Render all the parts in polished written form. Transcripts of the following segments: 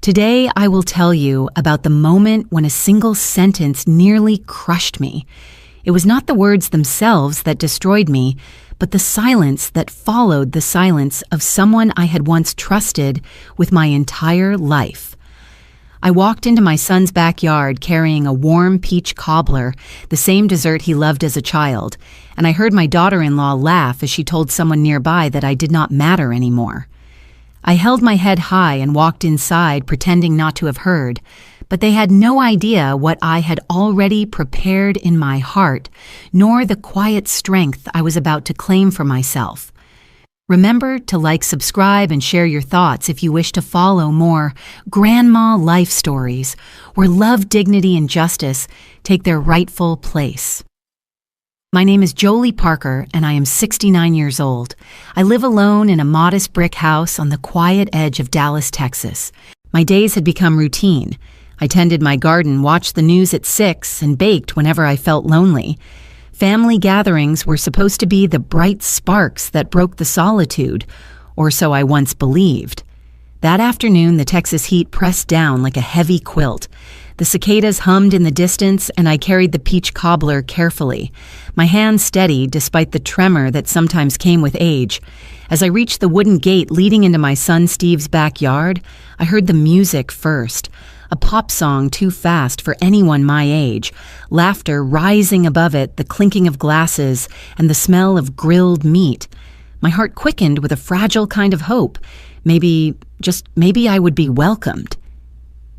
Today, I will tell you about the moment when a single sentence nearly crushed me. It was not the words themselves that destroyed me, but the silence that followed the silence of someone I had once trusted with my entire life. I walked into my son's backyard carrying a warm peach cobbler, the same dessert he loved as a child, and I heard my daughter-in-law laugh as she told someone nearby that I did not matter anymore. I held my head high and walked inside, pretending not to have heard, but they had no idea what I had already prepared in my heart, nor the quiet strength I was about to claim for myself. Remember to like, subscribe, and share your thoughts if you wish to follow more grandma life stories where love, dignity, and justice take their rightful place. My name is Jolie Parker, and I am 69 years old. I live alone in a modest brick house on the quiet edge of Dallas, Texas. My days had become routine. I tended my garden, watched the news at 6, and baked whenever I felt lonely. Family gatherings were supposed to be the bright sparks that broke the solitude, or so I once believed. That afternoon, the Texas heat pressed down like a heavy quilt. The cicadas hummed in the distance, and I carried the peach cobbler carefully, my hand steady despite the tremor that sometimes came with age. As I reached the wooden gate leading into my son Steve's backyard, I heard the music first, a pop song too fast for anyone my age, laughter rising above it, the clinking of glasses, and the smell of grilled meat. My heart quickened with a fragile kind of hope. Maybe I would be welcomed.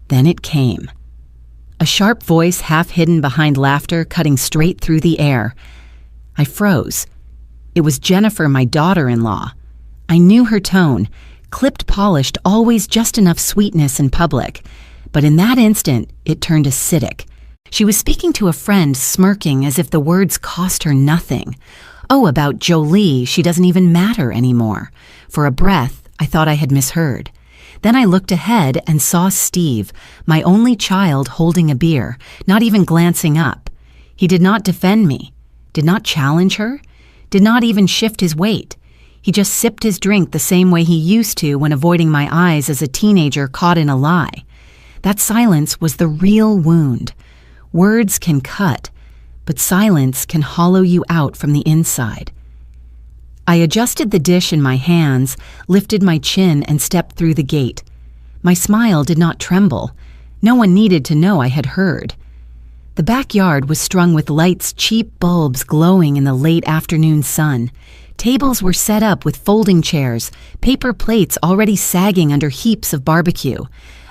Then it came. A sharp voice half hidden behind laughter cutting straight through the air. I froze. It was Jennifer, my daughter-in-law. I knew her tone, clipped, polished, always just enough sweetness in public. But in that instant, it turned acidic. She was speaking to a friend, smirking as if the words cost her nothing. Oh, about Jolie, she doesn't even matter anymore. For a breath, I thought I had misheard. Then I looked ahead and saw Steve, my only child, holding a beer, not even glancing up. He did not defend me, did not challenge her, did not even shift his weight. He just sipped his drink the same way he used to when avoiding my eyes as a teenager caught in a lie. That silence was the real wound. Words can cut, but silence can hollow you out from the inside. I adjusted the dish in my hands, lifted my chin, and stepped through the gate. My smile did not tremble. No one needed to know I had heard. The backyard was strung with lights, cheap bulbs glowing in the late afternoon sun. Tables were set up with folding chairs, paper plates already sagging under heaps of barbecue.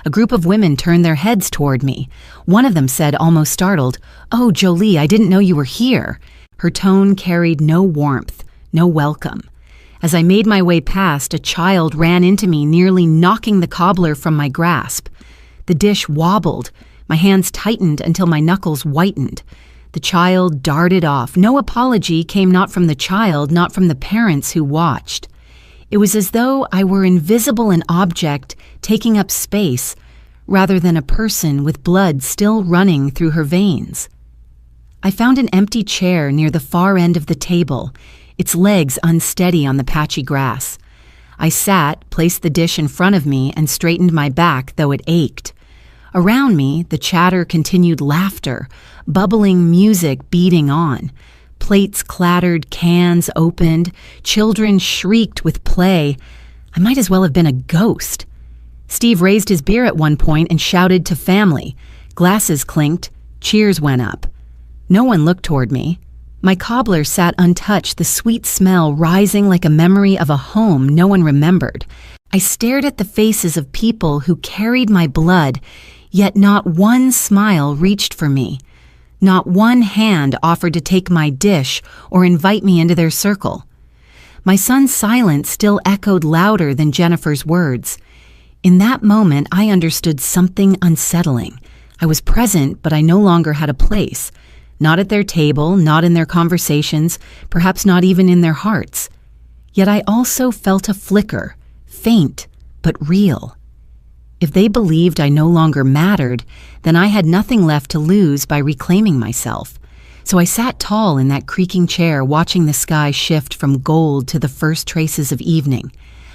A group of women turned their heads toward me. One of them said, almost startled, "Oh, Jolie, I didn't know you were here." Her tone carried no warmth, no welcome. As I made my way past, a child ran into me, nearly knocking the cobbler from my grasp. The dish wobbled. My hands tightened until my knuckles whitened. The child darted off. No apology came, not from the child, not from the parents who watched. It was as though I were invisible, an object taking up space, rather than a person with blood still running through her veins. I found an empty chair near the far end of the table, its legs unsteady on the patchy grass. I sat, placed the dish in front of me, and straightened my back, though it ached. Around me, the chatter continued, laughter, bubbling music beating on. Plates clattered, cans opened, children shrieked with play. I might as well have been a ghost. Steve raised his beer at one point and shouted to family. Glasses clinked, cheers went up. No one looked toward me. My cobbler sat untouched, the sweet smell rising like a memory of a home no one remembered. I stared at the faces of people who carried my blood, yet not one smile reached for me. Not one hand offered to take my dish or invite me into their circle. My son's silence still echoed louder than Jennifer's words. In that moment, I understood something unsettling. I was present, but I no longer had a place. Not at their table, not in their conversations, perhaps not even in their hearts. Yet I also felt a flicker, faint but real. If they believed I no longer mattered, then I had nothing left to lose by reclaiming myself. So I sat tall in that creaking chair, watching the sky shift from gold to the first traces of evening.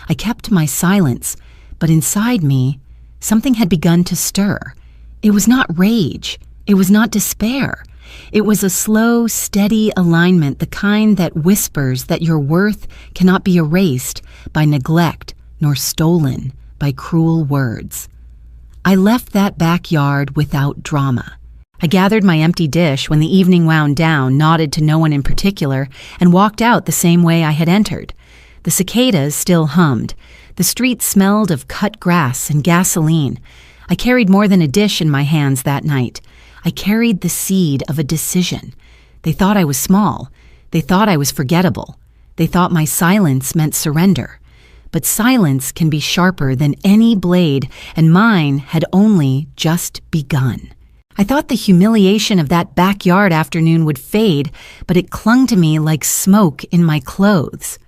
I kept my silence, but inside me, Something had begun to stir. It was not rage. It was not despair. It was a slow, steady alignment, the kind that whispers that your worth cannot be erased by neglect nor stolen by cruel words. I left that backyard without drama. I gathered my empty dish when the evening wound down, nodded to no one in particular, and walked out the same way I had entered. The cicadas still hummed. The street smelled of cut grass and gasoline. I carried more than a dish in my hands that night. I carried the seed of a decision. They thought I was small. They thought I was forgettable. They thought my silence meant surrender. But silence can be sharper than any blade, and mine had only just begun. I thought the humiliation of that backyard afternoon would fade, but it clung to me like smoke in my clothes.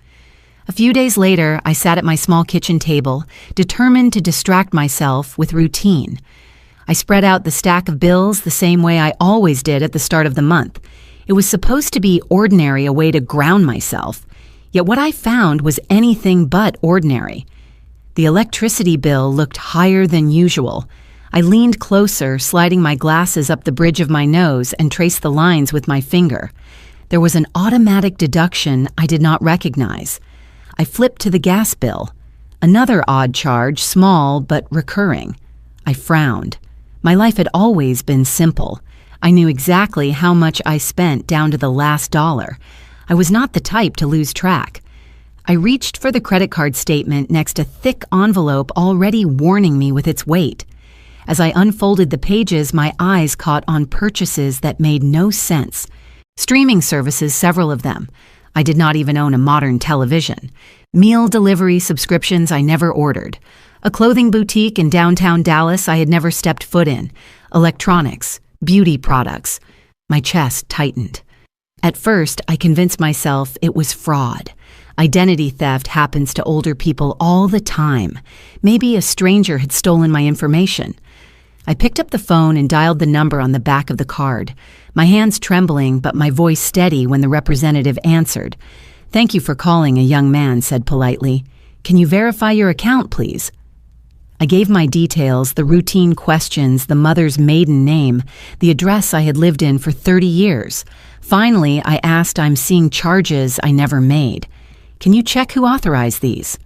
A few days later, I sat at my small kitchen table, determined to distract myself with routine. I spread out the stack of bills the same way I always did at the start of the month. It was supposed to be ordinary, a way to ground myself. Yet what I found was anything but ordinary. The electricity bill looked higher than usual. I leaned closer, sliding my glasses up the bridge of my nose, and traced the lines with my finger. There was an automatic deduction I did not recognize. I flipped to the gas bill. Another odd charge, small but recurring. I frowned. My life had always been simple. I knew exactly how much I spent down to the last dollar. I was not the type to lose track. I reached for the credit card statement next a thick envelope already warning me with its weight. As I unfolded the pages, my eyes caught on purchases that made no sense. Streaming services, several of them. I did not even own a modern television. Meal delivery subscriptions I never ordered. A clothing boutique in downtown Dallas I had never stepped foot in. Electronics. Beauty products. My chest tightened. At first, I convinced myself it was fraud. Identity theft happens to older people all the time. Maybe a stranger had stolen my information. I picked up the phone and dialed the number on the back of the card, my hands trembling but my voice steady when the representative answered. "Thank you for calling," a young man said politely. "Can you verify your account, please?" I gave my details, the routine questions, the mother's maiden name, the address I had lived in for 30 years. Finally, I asked, "I'm seeing charges I never made. Can you check who authorized these?"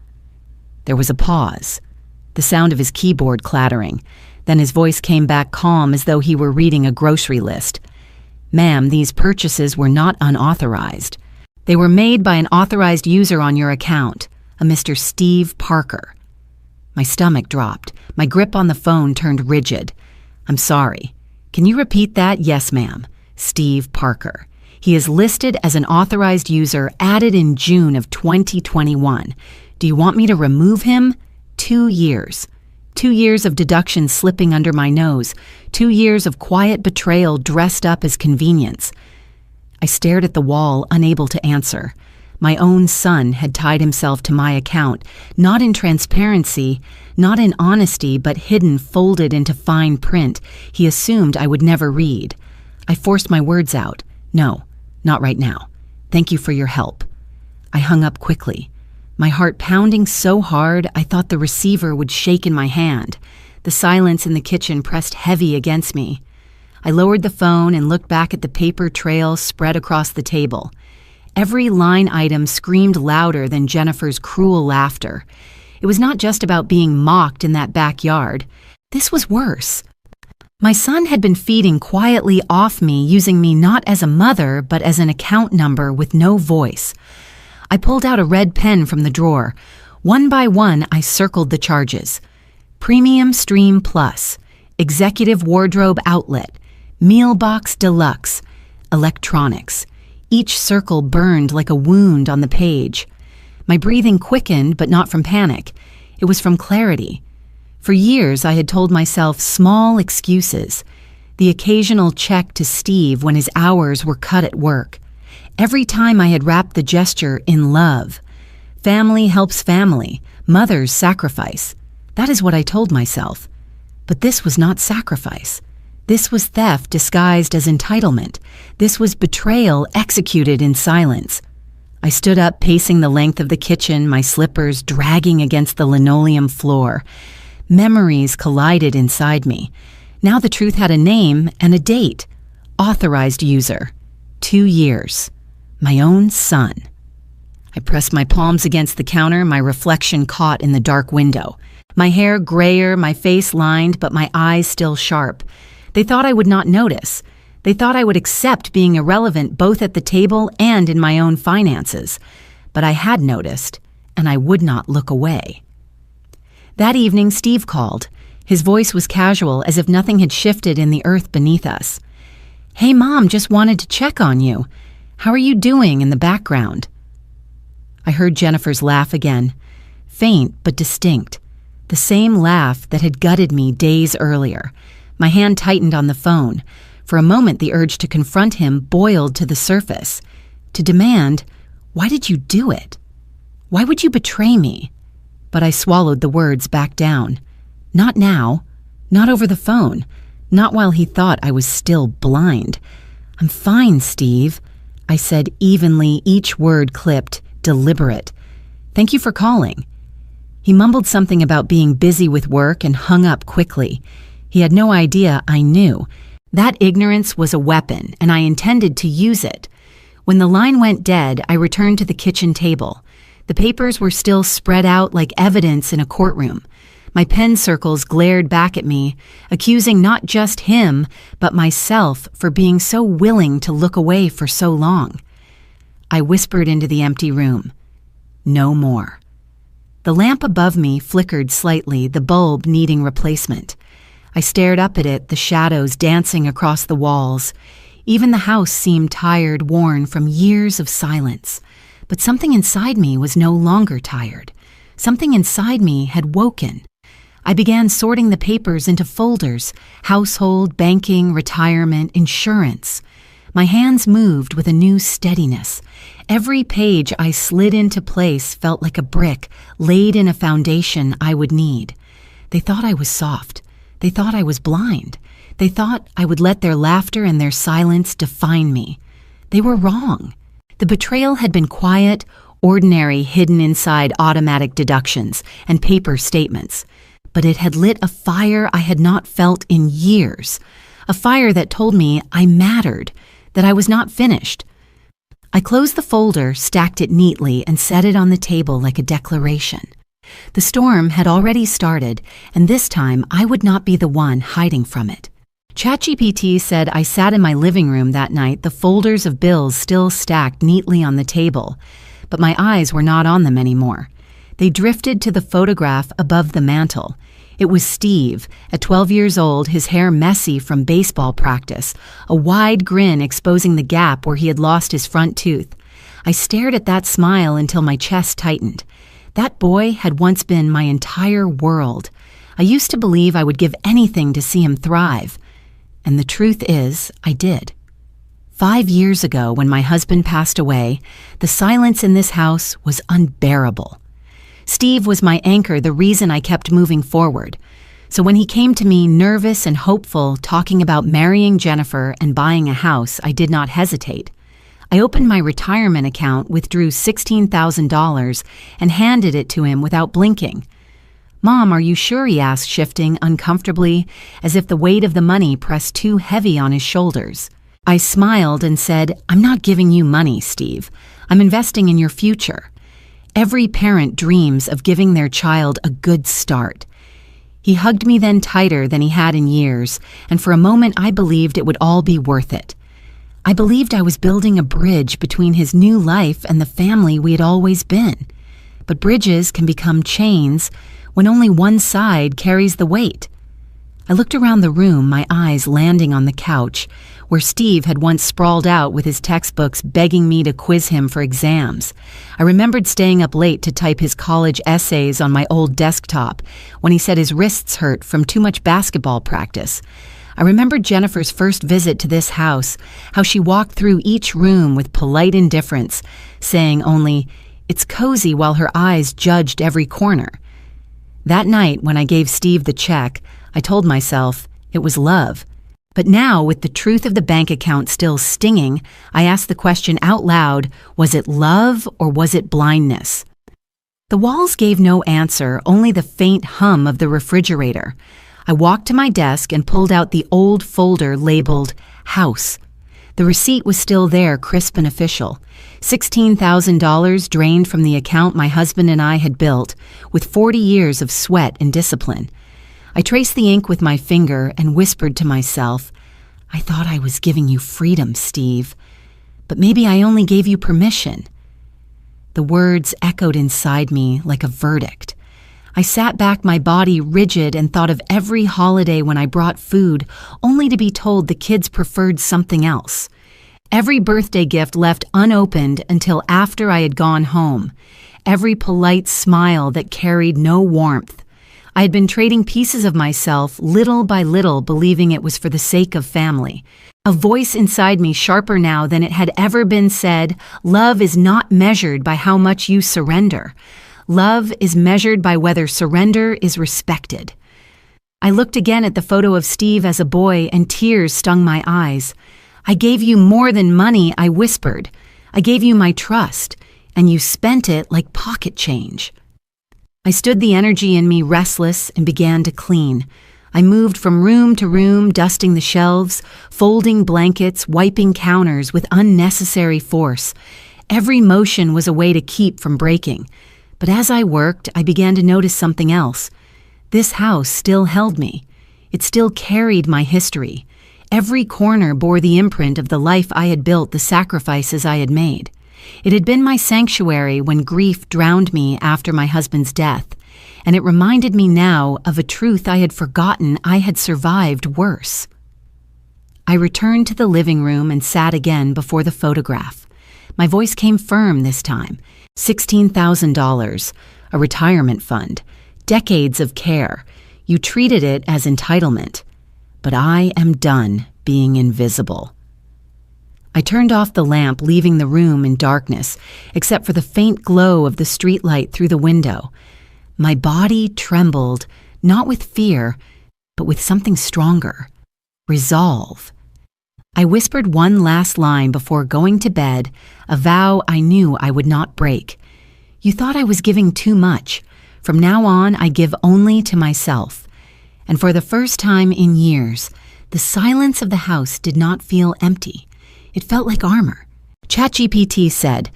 There was a pause, the sound of his keyboard clattering. Then his voice came back calm as though he were reading a grocery list. "Ma'am, these purchases were not unauthorized. They were made by an authorized user on your account, a Mr. Steve Parker." My stomach dropped. My grip on the phone turned rigid. "I'm sorry. Can you repeat that?" "Yes, ma'am. Steve Parker. He is listed as an authorized user added in June of 2021. Do you want me to remove him?" 2 years. 2 years of deductions slipping under my nose. 2 years of quiet betrayal dressed up as convenience. I stared at the wall, unable to answer. My own son had tied himself to my account, not in transparency, not in honesty, but hidden, folded into fine print he assumed I would never read. I forced my words out. "No, not right now. Thank you for your help." I hung up quickly, my heart pounding so hard I thought the receiver would shake in my hand. The silence in the kitchen pressed heavy against me. I lowered the phone and looked back at the paper trail spread across the table. Every line item screamed louder than Jennifer's cruel laughter. It was not just about being mocked in that backyard. This was worse. My son had been feeding quietly off me, using me not as a mother, but as an account number with no voice. I pulled out a red pen from the drawer. One by one, I circled the charges. Premium Stream Plus, Executive Wardrobe Outlet, Meal Box Deluxe, Electronics. Each circle burned like a wound on the page. My breathing quickened, but not from panic. It was from clarity. For years, I had told myself small excuses. The occasional check to Steve when his hours were cut at work. Every time I had wrapped the gesture in love. Family helps family. Mothers sacrifice. That is what I told myself. But this was not sacrifice. This was theft disguised as entitlement. This was betrayal executed in silence. I stood up, pacing the length of the kitchen, my slippers dragging against the linoleum floor. Memories collided inside me. Now the truth had a name and a date. Authorized user. 2 years. My own son. I pressed my palms against the counter, my reflection caught in the dark window. My hair grayer, my face lined, but my eyes still sharp. They thought I would not notice. They thought I would accept being irrelevant both at the table and in my own finances. But I had noticed, and I would not look away. That evening, Steve called. His voice was casual, as if nothing had shifted in the earth beneath us. "Hey, Mom, just wanted to check on you. How are you doing?" in the background. I heard Jennifer's laugh again, faint but distinct, the same laugh that had gutted me days earlier. My hand tightened on the phone. For a moment, the urge to confront him boiled to the surface, to demand, "Why did you do it? Why would you betray me?" But I swallowed the words back down. Not now. Not over the phone. Not while he thought I was still blind. "I'm fine, Steve," I said evenly, each word clipped, deliberate. "Thank you for calling." He mumbled something about being busy with work and hung up quickly. He had no idea I knew. That ignorance was a weapon, and I intended to use it. When the line went dead, I returned to the kitchen table. The papers were still spread out like evidence in a courtroom. My pen circles glared back at me, accusing not just him, but myself for being so willing to look away for so long. I whispered into the empty room, "No more." The lamp above me flickered slightly, the bulb needing replacement. I stared up at it, the shadows dancing across the walls. Even the house seemed tired, worn from years of silence. But something inside me was no longer tired. Something inside me had woken. I began sorting the papers into folders: household, banking, retirement, insurance. My hands moved with a new steadiness. Every page I slid into place felt like a brick laid in a foundation I would need. They thought I was soft. They thought I was blind. They thought I would let their laughter and their silence define me. They were wrong. The betrayal had been quiet, ordinary, hidden inside automatic deductions and paper statements. But it had lit a fire I had not felt in years. A fire that told me I mattered, that I was not finished. I closed the folder, stacked it neatly, and set it on the table like a declaration. The storm had already started, and this time I would not be the one hiding from it. ChatGPT said I sat in my living room that night, the folders of bills still stacked neatly on the table, but my eyes were not on them anymore. They drifted to the photograph above the mantel. It was Steve, at 12 years old, his hair messy from baseball practice, a wide grin exposing the gap where he had lost his front tooth. I stared at that smile until my chest tightened. That boy had once been my entire world. I used to believe I would give anything to see him thrive. And the truth is, I did. 5 years ago, when my husband passed away, the silence in this house was unbearable. Steve was my anchor, the reason I kept moving forward. So when he came to me nervous and hopeful, talking about marrying Jennifer and buying a house, I did not hesitate. I opened my retirement account, withdrew $16,000, and handed it to him without blinking. "Mom, are you sure?" he asked, shifting uncomfortably, as if the weight of the money pressed too heavy on his shoulders. I smiled and said, "I'm not giving you money, Steve. I'm investing in your future." Every parent dreams of giving their child a good start. He hugged me then tighter than he had in years, and for a moment I believed it would all be worth it. I believed I was building a bridge between his new life and the family we had always been. But bridges can become chains when only one side carries the weight. I looked around the room, my eyes landing on the couch, where Steve had once sprawled out with his textbooks begging me to quiz him for exams. I remembered staying up late to type his college essays on my old desktop when he said his wrists hurt from too much basketball practice. I remembered Jennifer's first visit to this house, how she walked through each room with polite indifference, saying only, "It's cozy," while her eyes judged every corner. That night, when I gave Steve the check, I told myself it was love. But now, with the truth of the bank account still stinging, I asked the question out loud, was it love or was it blindness? The walls gave no answer, only the faint hum of the refrigerator. I walked to my desk and pulled out the old folder labeled House. The receipt was still there, crisp and official. $16,000 drained from the account my husband and I had built, with 40 years of sweat and discipline. I traced the ink with my finger and whispered to myself, I thought I was giving you freedom, Steve. But maybe I only gave you permission. The words echoed inside me like a verdict. I sat back, my body rigid, and thought of every holiday when I brought food, only to be told the kids preferred something else. Every birthday gift left unopened until after I had gone home. Every polite smile that carried no warmth. I had been trading pieces of myself, little by little, believing it was for the sake of family. A voice inside me, sharper now than it had ever been, said, love is not measured by how much you surrender. Love is measured by whether surrender is respected. I looked again at the photo of Steve as a boy, and tears stung my eyes. I gave you more than money, I whispered. I gave you my trust, and you spent it like pocket change. I stood, the energy in me restless, and began to clean. I moved from room to room, dusting the shelves, folding blankets, wiping counters with unnecessary force. Every motion was a way to keep from breaking. But as I worked, I began to notice something else. This house still held me. It still carried my history. Every corner bore the imprint of the life I had built, the sacrifices I had made. It had been my sanctuary when grief drowned me after my husband's death, and it reminded me now of a truth I had forgotten. I had survived worse. I returned to the living room and sat again before the photograph. My voice came firm this time. $16,000, a retirement fund, decades of care. You treated it as entitlement. But I am done being invisible. I turned off the lamp, leaving the room in darkness, except for the faint glow of the streetlight through the window. My body trembled, not with fear, but with something stronger. Resolve. I whispered one last line before going to bed, a vow I knew I would not break. You thought I was giving too much. From now on, I give only to myself. And for the first time in years, the silence of the house did not feel empty. It felt like armor. ChatGPT said,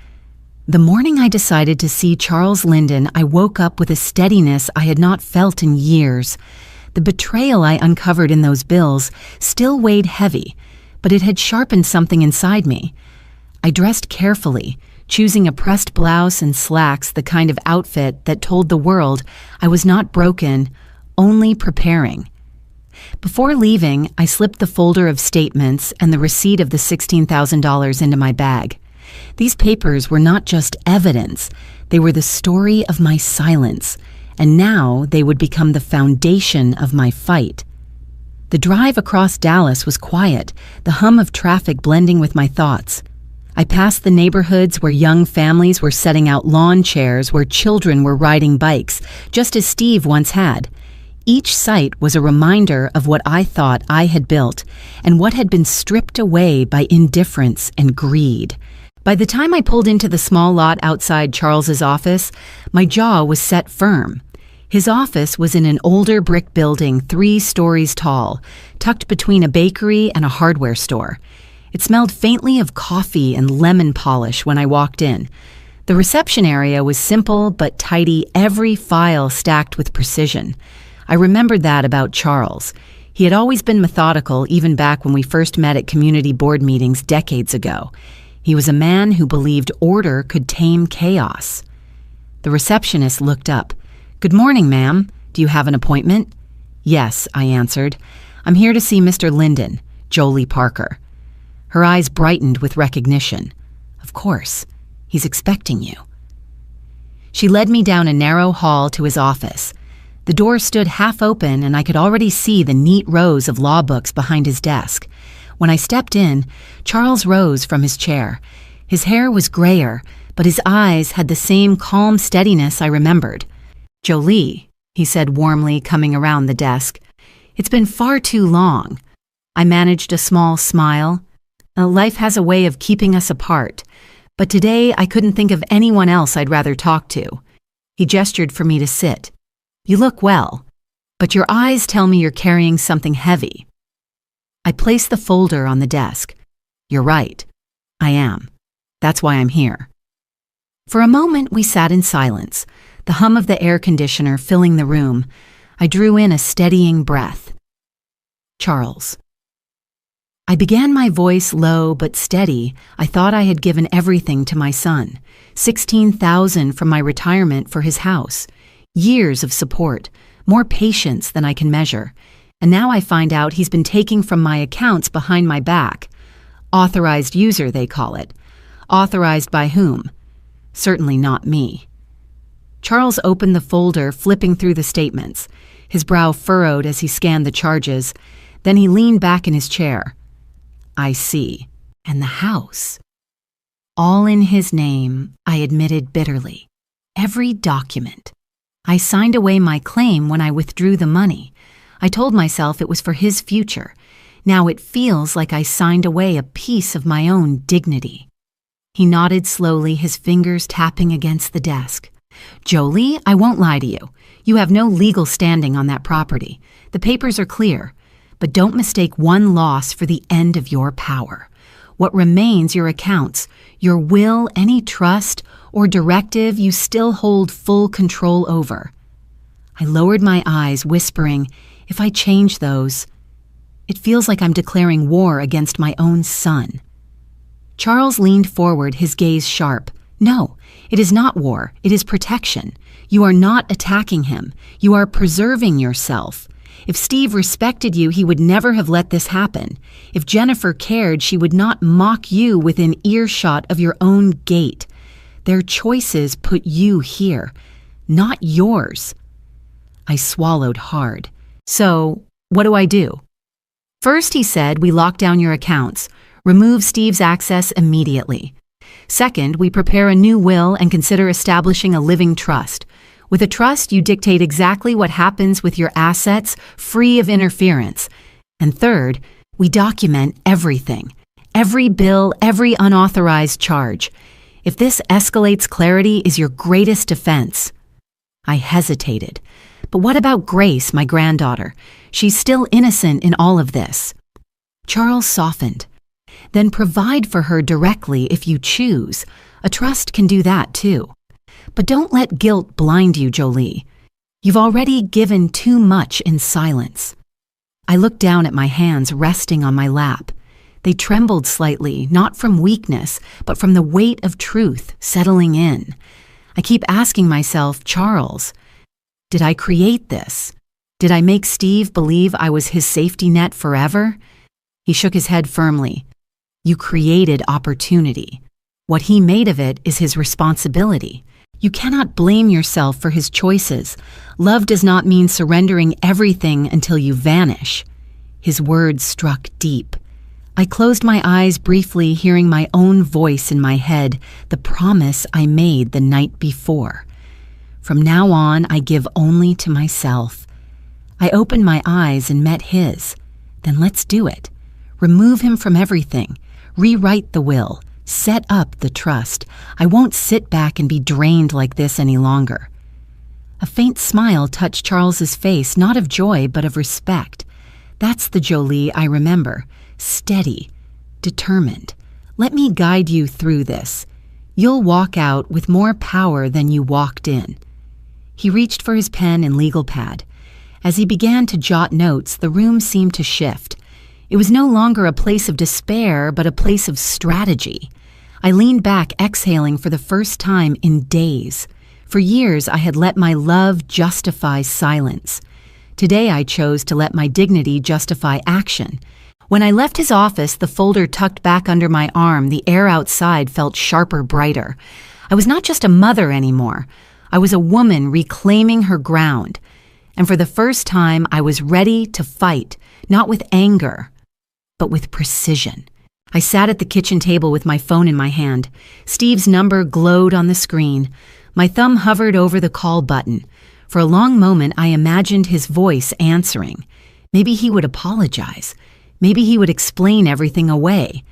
the morning I decided to see Charles Linden, I woke up with a steadiness I had not felt in years. The betrayal I uncovered in those bills still weighed heavy, but it had sharpened something inside me. I dressed carefully, choosing a pressed blouse and slacks, the kind of outfit that told the world I was not broken, only preparing. Before leaving, I slipped the folder of statements and the receipt of the $16,000 into my bag. These papers were not just evidence, they were the story of my silence, and now they would become the foundation of my fight. The drive across Dallas was quiet, the hum of traffic blending with my thoughts. I passed the neighborhoods where young families were setting out lawn chairs, where children were riding bikes, just as Steve once had. Each sight was a reminder of what I thought I had built and what had been stripped away by indifference and greed. By the time I pulled into the small lot outside Charles's office, my jaw was set firm. His office was in an older brick building 3 stories tall, tucked between a bakery and a hardware store. It smelled faintly of coffee and lemon polish when I walked in. The reception area was simple but tidy, every file stacked with precision. I remembered that about Charles. He had always been methodical, even back when we first met at community board meetings decades ago. He was a man who believed order could tame chaos. The receptionist looked up. "Good morning, ma'am. Do you have an appointment?" "Yes," I answered. "I'm here to see Mr. Linden, Jolie Parker." Her eyes brightened with recognition. "Of course. He's expecting you." She led me down a narrow hall to his office. The door stood half open, and I could already see the neat rows of law books behind his desk. When I stepped in, Charles rose from his chair. His hair was grayer, but his eyes had the same calm steadiness I remembered. "Jolie," he said warmly, coming around the desk. "It's been far too long." I managed a small smile. Life has a way of keeping us apart, but today I couldn't think of anyone else I'd rather talk to. He gestured for me to sit. "You look well, but your eyes tell me you're carrying something heavy." I placed the folder on the desk. "You're right. I am. That's why I'm here." For a moment, we sat in silence, the hum of the air conditioner filling the room. I drew in a steadying breath. "Charles." I began my voice low but steady. I thought I had given everything to my son. $16,000 from my retirement for his house. Years of support, more patience than I can measure. And now I find out he's been taking from my accounts behind my back. Authorized user, they call it. Authorized by whom? Certainly not me. Charles opened the folder, flipping through the statements. His brow furrowed as he scanned the charges. Then he leaned back in his chair. "I see. And the house." "All in his name," I admitted bitterly. "Every document. I signed away my claim when I withdrew the money. I told myself it was for his future. Now it feels like I signed away a piece of my own dignity." He nodded slowly, his fingers tapping against the desk. "Jolie, I won't lie to you. You have no legal standing on that property. The papers are clear. But don't mistake one loss for the end of your power. What remains, your accounts, your will, any trust or directive you still hold full control over." I lowered my eyes, whispering, "If I change those, it feels like I'm declaring war against my own son." Charles leaned forward, his gaze sharp. "No, it is not war. It is protection. You are not attacking him. You are preserving yourself. If Steve respected you, he would never have let this happen. If Jennifer cared, she would not mock you within earshot of your own gate. Their choices put you here, not yours." I swallowed hard. "So, what do I do?" "First," he said, "we lock down your accounts. Remove Steve's access immediately. Second, we prepare a new will and consider establishing a living trust. With a trust, you dictate exactly what happens with your assets, free of interference. And third, we document everything. Every bill, every unauthorized charge. If this escalates, clarity is your greatest defense." I hesitated. "But what about Grace, my granddaughter? She's still innocent in all of this." Charles softened. "Then provide for her directly if you choose. A trust can do that too. But don't let guilt blind you, Jolie. You've already given too much in silence." I looked down at my hands resting on my lap. They trembled slightly, not from weakness, but from the weight of truth settling in. I keep asking myself, Charles, did I create this? Did I make Steve believe I was his safety net forever? He shook his head firmly. "You created opportunity. What he made of it is his responsibility. You cannot blame yourself for his choices. Love does not mean surrendering everything until you vanish." His words struck deep. I closed my eyes briefly, hearing my own voice in my head, the promise I made the night before. From now on, I give only to myself. I opened my eyes and met his. Then let's do it. Remove him from everything. Rewrite the will. Set up the trust. I won't sit back and be drained like this any longer. A faint smile touched Charles's face, not of joy, but of respect. That's the Jolie I remember. Steady, determined. Let me guide you through this. You'll walk out with more power than you walked in. He reached for his pen and legal pad. As he began to jot notes, the room seemed to shift. It was no longer a place of despair, but a place of strategy. I leaned back, exhaling for the first time in days. For years, I had let my love justify silence. Today, I chose to let my dignity justify action. When I left his office, the folder tucked back under my arm, the air outside felt sharper, brighter. I was not just a mother anymore. I was a woman reclaiming her ground. And for the first time, I was ready to fight, not with anger, but with precision. I sat at the kitchen table with my phone in my hand. Steve's number glowed on the screen. My thumb hovered over the call button. For a long moment, I imagined his voice answering. Maybe he would apologize. Maybe he would explain everything away.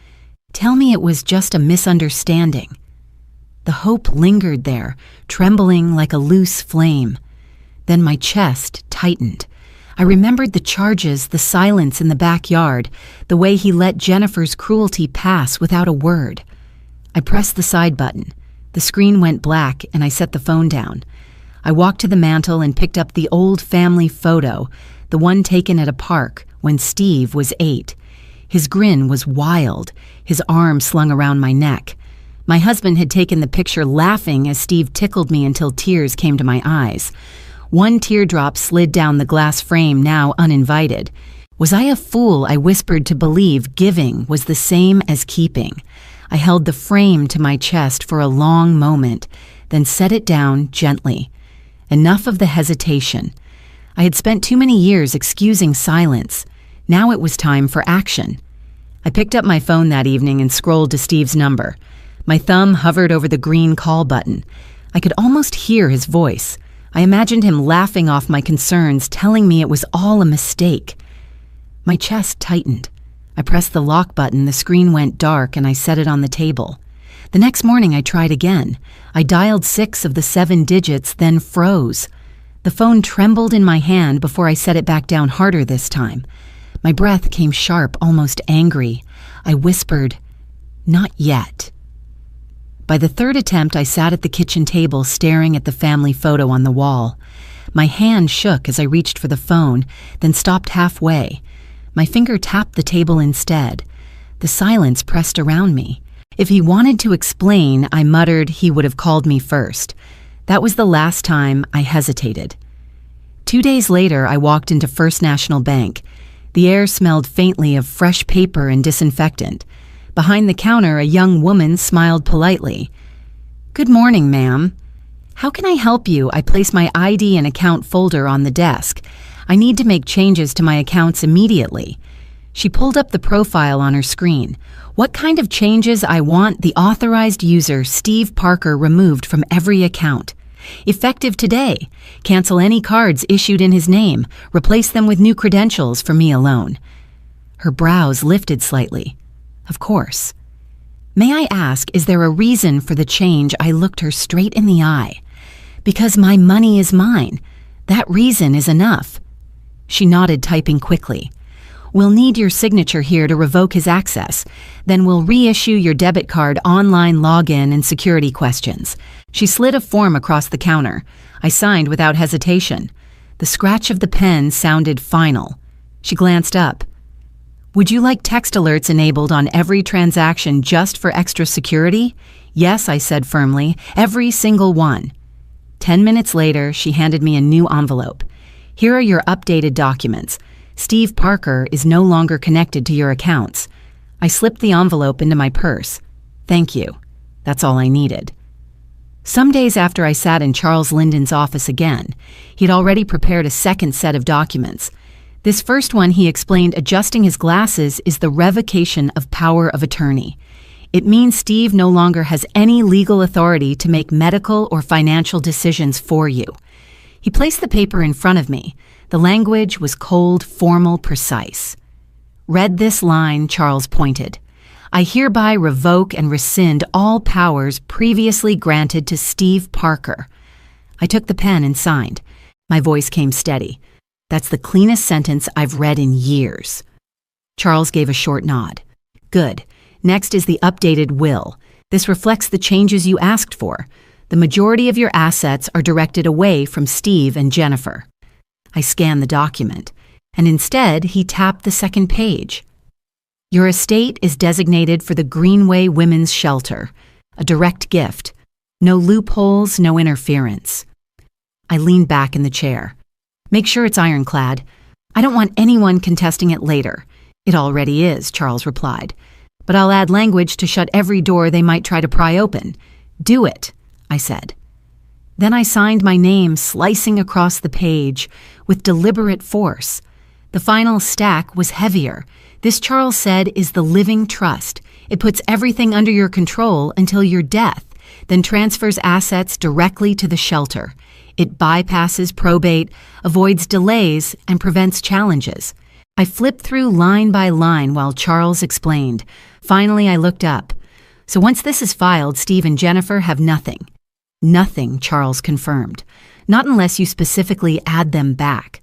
Tell me it was just a misunderstanding. The hope lingered there, trembling like a loose flame. Then my chest tightened. I remembered the charges, the silence in the backyard, the way he let Jennifer's cruelty pass without a word. I pressed the side button. The screen went black and I set the phone down. I walked to the mantel and picked up the old family photo, the one taken at a park when Steve was 8. His grin was wild, his arm slung around my neck. My husband had taken the picture laughing as Steve tickled me until tears came to my eyes. One teardrop slid down the glass frame, now uninvited. Was I a fool, I whispered, to believe giving was the same as keeping? I held the frame to my chest for a long moment, then set it down gently. Enough of the hesitation. I had spent too many years excusing silence. Now it was time for action. I picked up my phone that evening and scrolled to Steve's number. My thumb hovered over the green call button. I could almost hear his voice. I imagined him laughing off my concerns, telling me it was all a mistake. My chest tightened. I pressed the lock button, the screen went dark, and I set it on the table. The next morning I tried again. I dialed 6 of the 7 digits, then froze. The phone trembled in my hand before I set it back down harder this time. My breath came sharp, almost angry. I whispered, "Not yet." By the 3rd attempt, I sat at the kitchen table staring at the family photo on the wall. My hand shook as I reached for the phone, then stopped halfway. My finger tapped the table instead. The silence pressed around me. If he wanted to explain, I muttered he would have called me first. That was the last time I hesitated. 2 days later, I walked into First National Bank. The air smelled faintly of fresh paper and disinfectant. Behind the counter, a young woman smiled politely. "Good morning, ma'am. How can I help you?" I placed my ID and account folder on the desk. I need to make changes to my accounts immediately. She pulled up the profile on her screen. What kind of changes I want the authorized user, Steve Parker, removed from every account. Effective today. Cancel any cards issued in his name. Replace them with new credentials for me alone. Her brows lifted slightly. Of course. May I ask, is there a reason for the change? I looked her straight in the eye. Because my money is mine. That reason is enough. She nodded, typing quickly. We'll need your signature here to revoke his access. Then we'll reissue your debit card, online login, and security questions. She slid a form across the counter. I signed without hesitation. The scratch of the pen sounded final. She glanced up. Would you like text alerts enabled on every transaction just for extra security? Yes, I said firmly. Every single one. 10 minutes later, she handed me a new envelope. Here are your updated documents. Steve Parker is no longer connected to your accounts. I slipped the envelope into my purse. Thank you. That's all I needed. Some days after I sat in Charles Linden's office again, he'd already prepared a second set of documents. This first one, he explained, adjusting his glasses, is the revocation of power of attorney. It means Steve no longer has any legal authority to make medical or financial decisions for you. He placed the paper in front of me. The language was cold, formal, precise. Read this line, Charles pointed. I hereby revoke and rescind all powers previously granted to Steve Parker. I took the pen and signed. My voice came steady. That's the cleanest sentence I've read in years. Charles gave a short nod. Good. Next is the updated will. This reflects the changes you asked for. The majority of your assets are directed away from Steve and Jennifer. I scanned the document, and instead he tapped the second page. Your estate is designated for the Greenway Women's Shelter, a direct gift. No loopholes, no interference. I leaned back in the chair. Make sure it's ironclad. I don't want anyone contesting it later. It already is, Charles replied. But I'll add language to shut every door they might try to pry open. Do it, I said. Then I signed my name, slicing across the page with deliberate force. The final stack was heavier. This, Charles said, is the living trust. It puts everything under your control until your death, then transfers assets directly to the shelter. It bypasses probate, avoids delays, and prevents challenges. I flipped through line by line while Charles explained. Finally, I looked up. So once this is filed, Steve and Jennifer have nothing. Nothing, Charles confirmed. Not unless you specifically add them back.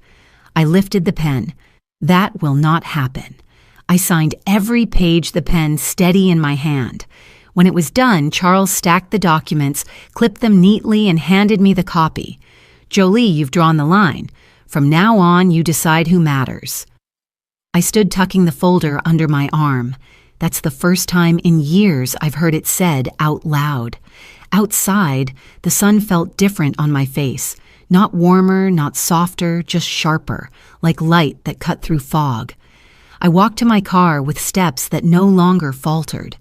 I lifted the pen. That will not happen. I signed every page the pen steady in my hand. When it was done, Charles stacked the documents, clipped them neatly, and handed me the copy. Jolie, you've drawn the line. From now on, you decide who matters. I stood tucking the folder under my arm. That's the first time in years I've heard it said out loud. Outside, the sun felt different on my face. Not warmer, not softer, just sharper, like light that cut through fog. I walked to my car with steps that no longer faltered.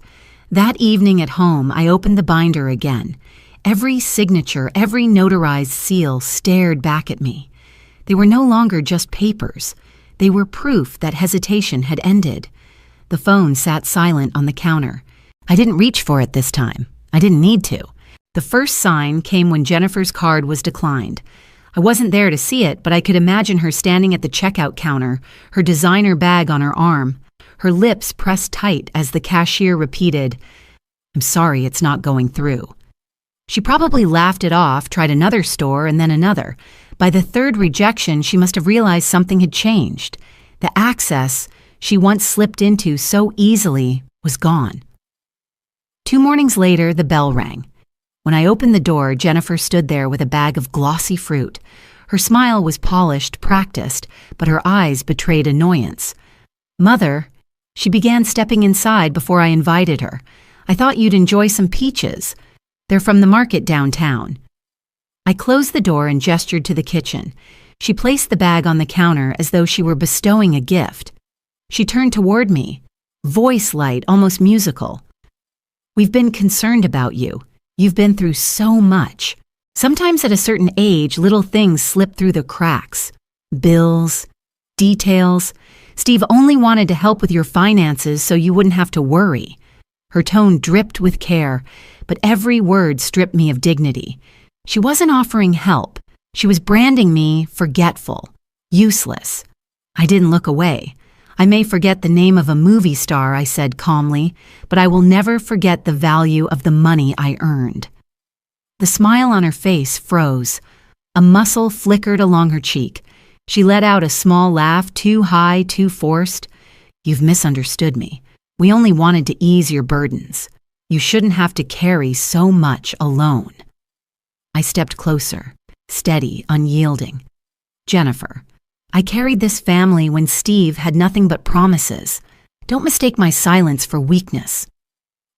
That evening at home, I opened the binder again. Every signature, every notarized seal stared back at me. They were no longer just papers. They were proof that hesitation had ended. The phone sat silent on the counter. I didn't reach for it this time. I didn't need to. The first sign came when Jennifer's card was declined. I wasn't there to see it, but I could imagine her standing at the checkout counter, her designer bag on her arm, her lips pressed tight as the cashier repeated, "I'm sorry, it's not going through." She probably laughed it off, tried another store, and then another. By the third rejection, she must have realized something had changed. The access she once slipped into so easily was gone. 2 mornings later, the bell rang. When I opened the door, Jennifer stood there with a bag of glossy fruit. Her smile was polished, practiced, but her eyes betrayed annoyance. "Mother," she began stepping inside before I invited her. "I thought you'd enjoy some peaches. They're from the market downtown." I closed the door and gestured to the kitchen. She placed the bag on the counter as though she were bestowing a gift. She turned toward me, voice light, almost musical. "We've been concerned about you. You've been through so much. Sometimes at a certain age, little things slip through the cracks. Bills, details. Steve only wanted to help with your finances so you wouldn't have to worry." Her tone dripped with care, but every word stripped me of dignity. She wasn't offering help. She was branding me forgetful, useless. I didn't look away. "I may forget the name of a movie star," I said calmly, "but I will never forget the value of the money I earned." The smile on her face froze. A muscle flickered along her cheek. She let out a small laugh, too high, too forced. "You've misunderstood me. We only wanted to ease your burdens. You shouldn't have to carry so much alone." I stepped closer, steady, unyielding. "Jennifer, I carried this family when Steve had nothing but promises. Don't mistake my silence for weakness."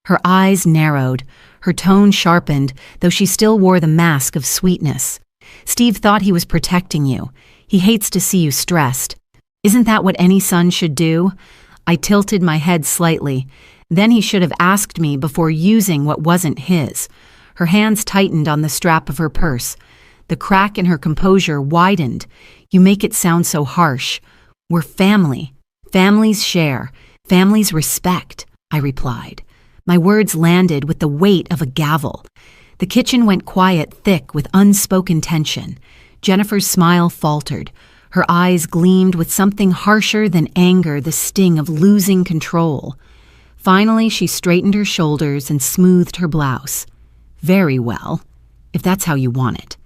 Her eyes narrowed, her tone sharpened, though she still wore the mask of sweetness. "Steve thought he was protecting you. He hates to see you stressed. Isn't that what any son should do?" I tilted my head slightly. Then he should have asked me before using what wasn't his. Her hands tightened on the strap of her purse. The crack in her composure widened. "You make it sound so harsh. We're family. Families share. Families respect," I replied. My words landed with the weight of a gavel. The kitchen went quiet, thick with unspoken tension. Jennifer's smile faltered. Her eyes gleamed with something harsher than anger, the sting of losing control. Finally, she straightened her shoulders and smoothed her blouse. "Very well, if that's how you want it."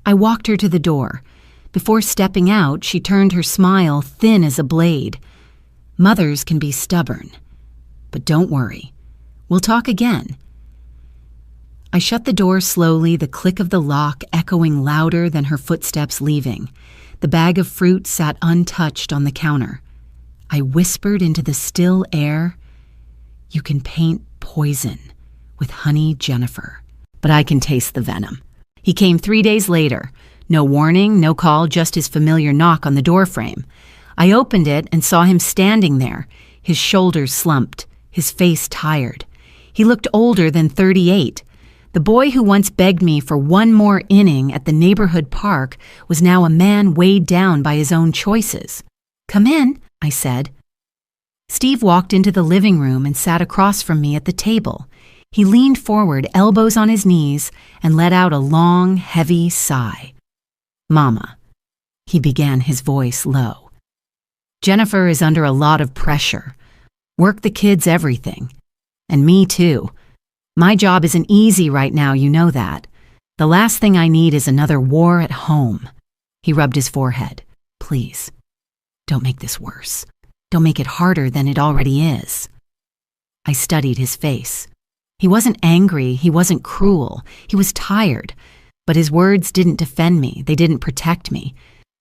I walked her to the door. Before stepping out, she turned her smile thin as a blade. "Mothers can be stubborn. But don't worry. We'll talk again." I shut the door slowly, the click of the lock echoing louder than her footsteps leaving. The bag of fruit sat untouched on the counter. I whispered into the still air, "You can paint poison with honey, Jennifer, but I can taste the venom." He came 3 days later. No warning, no call, just his familiar knock on the doorframe. I opened it and saw him standing there, his shoulders slumped, his face tired. He looked older than 38. The boy who once begged me for one more inning at the neighborhood park was now a man weighed down by his own choices. "Come in," I said. Steve walked into the living room and sat across from me at the table. He leaned forward, elbows on his knees, and let out a long, heavy sigh. "Mama," he began, his voice low. "Jennifer is under a lot of pressure. Work, the kids, everything. And me too. My job isn't easy right now, you know that. The last thing I need is another war at home." He rubbed his forehead. "Please, don't make this worse. Don't make it harder than it already is." I studied his face. He wasn't angry, he wasn't cruel, he was tired. But his words didn't defend me, they didn't protect me.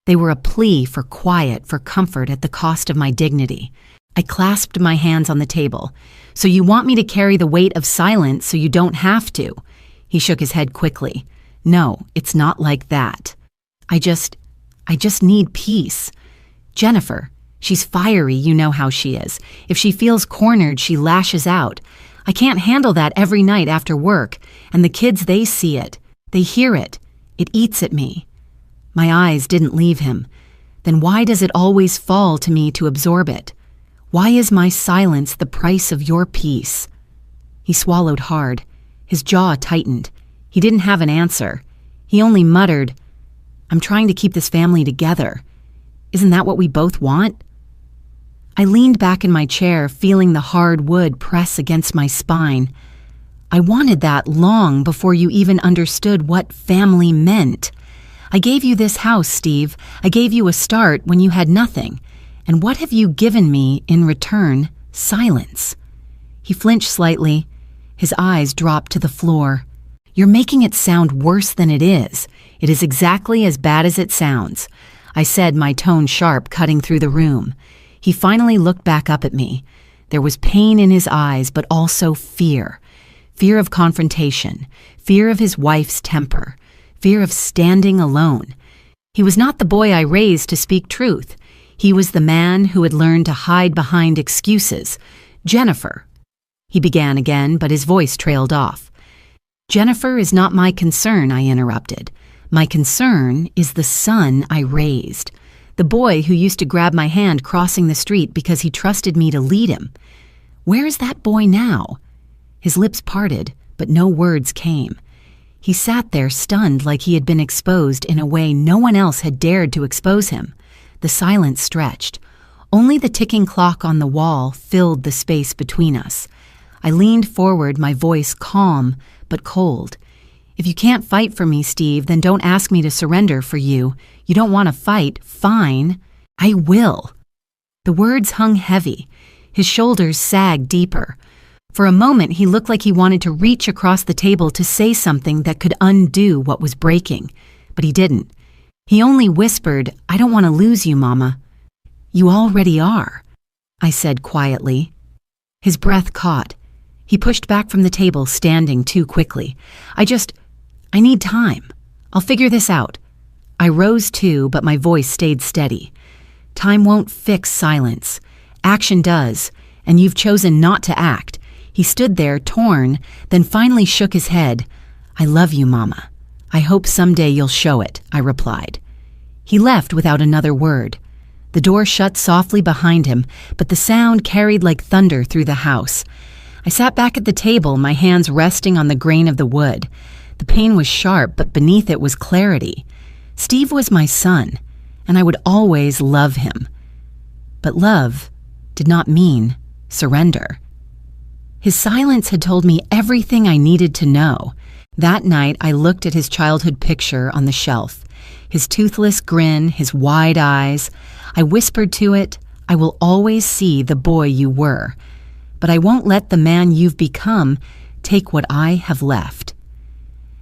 They were a plea for quiet, for comfort at the cost of my dignity. I clasped my hands on the table. "So you want me to carry the weight of silence so you don't have to?" He shook his head quickly. "No, it's not like that. I just need peace. Jennifer, she's fiery, you know how she is. If she feels cornered, she lashes out. I can't handle that every night after work, and the kids, they see it. They hear it. It eats at me." My eyes didn't leave him. Then why does it always fall to me to absorb it? Why is my silence the price of your peace? He swallowed hard. His jaw tightened. He didn't have an answer. He only muttered, "I'm trying to keep this family together. Isn't that what we both want?" I leaned back in my chair, feeling the hard wood press against my spine. I wanted that long before you even understood what family meant. I gave you this house, Steve. I gave you a start when you had nothing. And what have you given me in return? Silence. He flinched slightly. His eyes dropped to the floor. "You're making it sound worse than it is. It is exactly as bad as it sounds," I said, my tone sharp, cutting through the room. He finally looked back up at me. There was pain in his eyes, but also fear. Fear of confrontation, fear of his wife's temper, fear of standing alone. He was not the boy I raised to speak truth. He was the man who had learned to hide behind excuses. "Jennifer," he began again, but his voice trailed off. "Jennifer is not my concern," I interrupted. "My concern is the son I raised. The boy who used to grab my hand crossing the street because he trusted me to lead him. Where is that boy now?" His lips parted, but no words came. He sat there stunned, like he had been exposed in a way no one else had dared to expose him. The silence stretched. Only the ticking clock on the wall filled the space between us. I leaned forward, my voice calm but cold. "If you can't fight for me, Steve, then don't ask me to surrender for you. You don't want to fight, fine. I will." The words hung heavy. His shoulders sagged deeper. For a moment, he looked like he wanted to reach across the table to say something that could undo what was breaking. But he didn't. He only whispered, "I don't want to lose you, Mama." "You already are," I said quietly. His breath caught. He pushed back from the table, standing too quickly. I need time. I'll figure this out." I rose too, but my voice stayed steady. "Time won't fix silence. Action does, and you've chosen not to act." He stood there, torn, then finally shook his head. "I love you, Mama. I hope someday you'll show it," I replied. He left without another word. The door shut softly behind him, but the sound carried like thunder through the house. I sat back at the table, my hands resting on the grain of the wood. The pain was sharp, but beneath it was clarity. Steve was my son, and I would always love him. But love did not mean surrender. His silence had told me everything I needed to know. That night, I looked at his childhood picture on the shelf. His toothless grin, his wide eyes. I whispered to it, "I will always see the boy you were, but I won't let the man you've become take what I have left."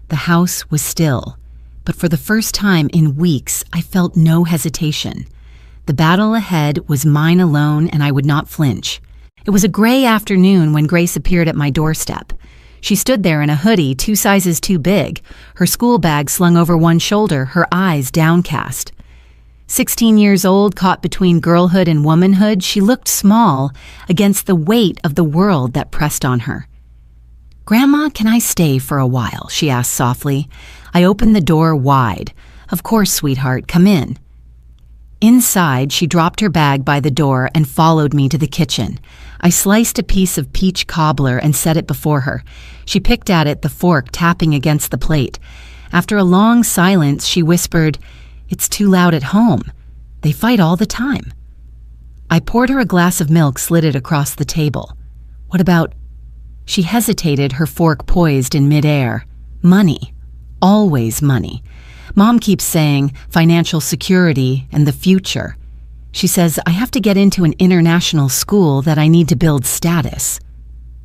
The house was still, but for the first time in weeks, I felt no hesitation. The battle ahead was mine alone, and I would not flinch. It was a gray afternoon when Grace appeared at my doorstep. She stood there in a hoodie 2 sizes too big, her school bag slung over one shoulder, her eyes downcast. 16 years old, caught between girlhood and womanhood, she looked small against the weight of the world that pressed on her. "Grandma, can I stay for a while?" she asked softly. I opened the door wide. "Of course, sweetheart, come in." Inside, she dropped her bag by the door and followed me to the kitchen. I sliced a piece of peach cobbler and set it before her. She picked at it, the fork tapping against the plate. After a long silence, she whispered, "It's too loud at home. They fight all the time." I poured her a glass of milk, slid it across the table. "What about She hesitated, her fork poised in midair. Money. Always money. Mom keeps saying financial security and the future. She says I have to get into an international school, that I need to build status.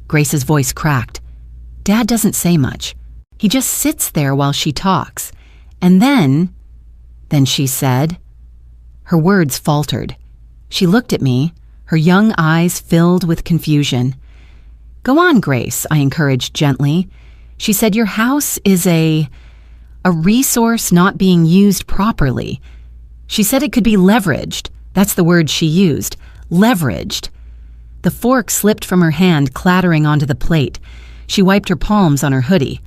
Grace's voice cracked. Dad doesn't say much. He just sits there while she talks. And then she said. Her words faltered. She looked at me, her young eyes filled with confusion. Go on, Grace, I encouraged gently. She said your house is a resource not being used properly. She said it could be leveraged. That's the word she used. Leveraged. The fork slipped from her hand, clattering onto the plate. She wiped her palms on her hoodie.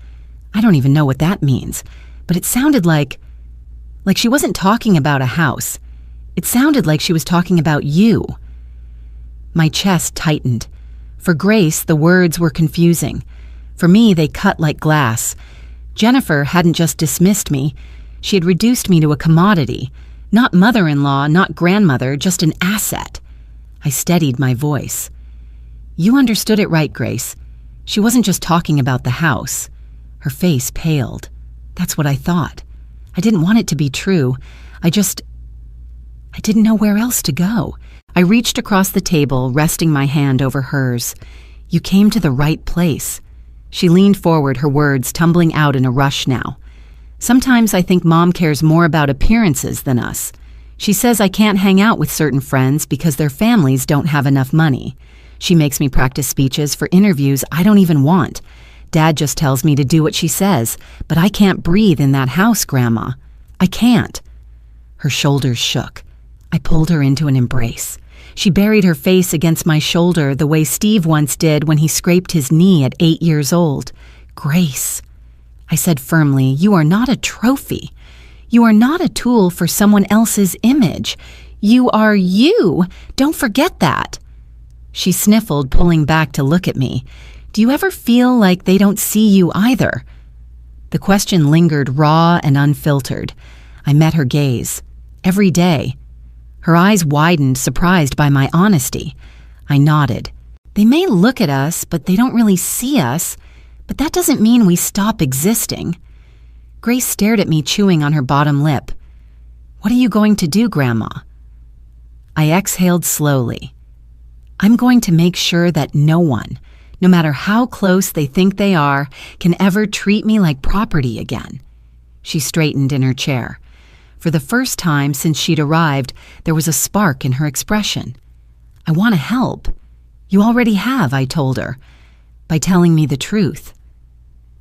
I don't even know what that means, but it sounded like she wasn't talking about a house. It sounded like she was talking about you. My chest tightened. For Grace, the words were confusing. For me, they cut like glass. Jennifer hadn't just dismissed me. She had reduced me to a commodity. Not mother-in-law, not grandmother, just an asset. I steadied my voice. You understood it right, Grace. She wasn't just talking about the house. Her face paled. That's what I thought. I didn't want it to be true. I didn't know where else to go. I reached across the table, resting my hand over hers. You came to the right place. She leaned forward, her words tumbling out in a rush now. Sometimes I think Mom cares more about appearances than us. She says I can't hang out with certain friends because their families don't have enough money. She makes me practice speeches for interviews I don't even want. Dad just tells me to do what she says, but I can't breathe in that house, Grandma. I can't. Her shoulders shook. I pulled her into an embrace. She buried her face against my shoulder the way Steve once did when he scraped his knee at 8 years old. Grace, I said firmly, you are not a trophy. You are not a tool for someone else's image. You are you. Don't forget that. She sniffled, pulling back to look at me. Do you ever feel like they don't see you either? The question lingered raw and unfiltered. I met her gaze. Every day. Her eyes widened, surprised by my honesty. I nodded. They may look at us, but they don't really see us. But that doesn't mean we stop existing. Grace stared at me, chewing on her bottom lip. What are you going to do, Grandma? I exhaled slowly. I'm going to make sure that no one, no matter how close they think they are, can ever treat me like property again. She straightened in her chair. For the first time since she'd arrived, there was a spark in her expression. I want to help. You already have, I told her, by telling me the truth.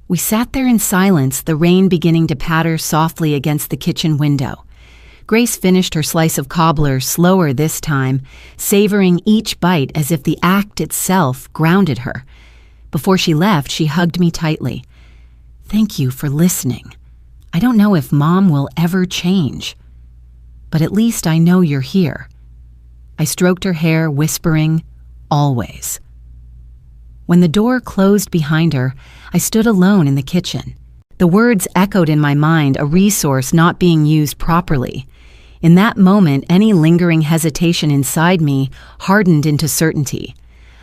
We sat there in silence, the rain beginning to patter softly against the kitchen window. Grace finished her slice of cobbler slower this time, savoring each bite as if the act itself grounded her. Before she left, she hugged me tightly. Thank you for listening. I don't know if Mom will ever change, but at least I know you're here. I stroked her hair, whispering, always. When the door closed behind her, I stood alone in the kitchen. The words echoed in my mind, a resource not being used properly. In that moment, any lingering hesitation inside me hardened into certainty.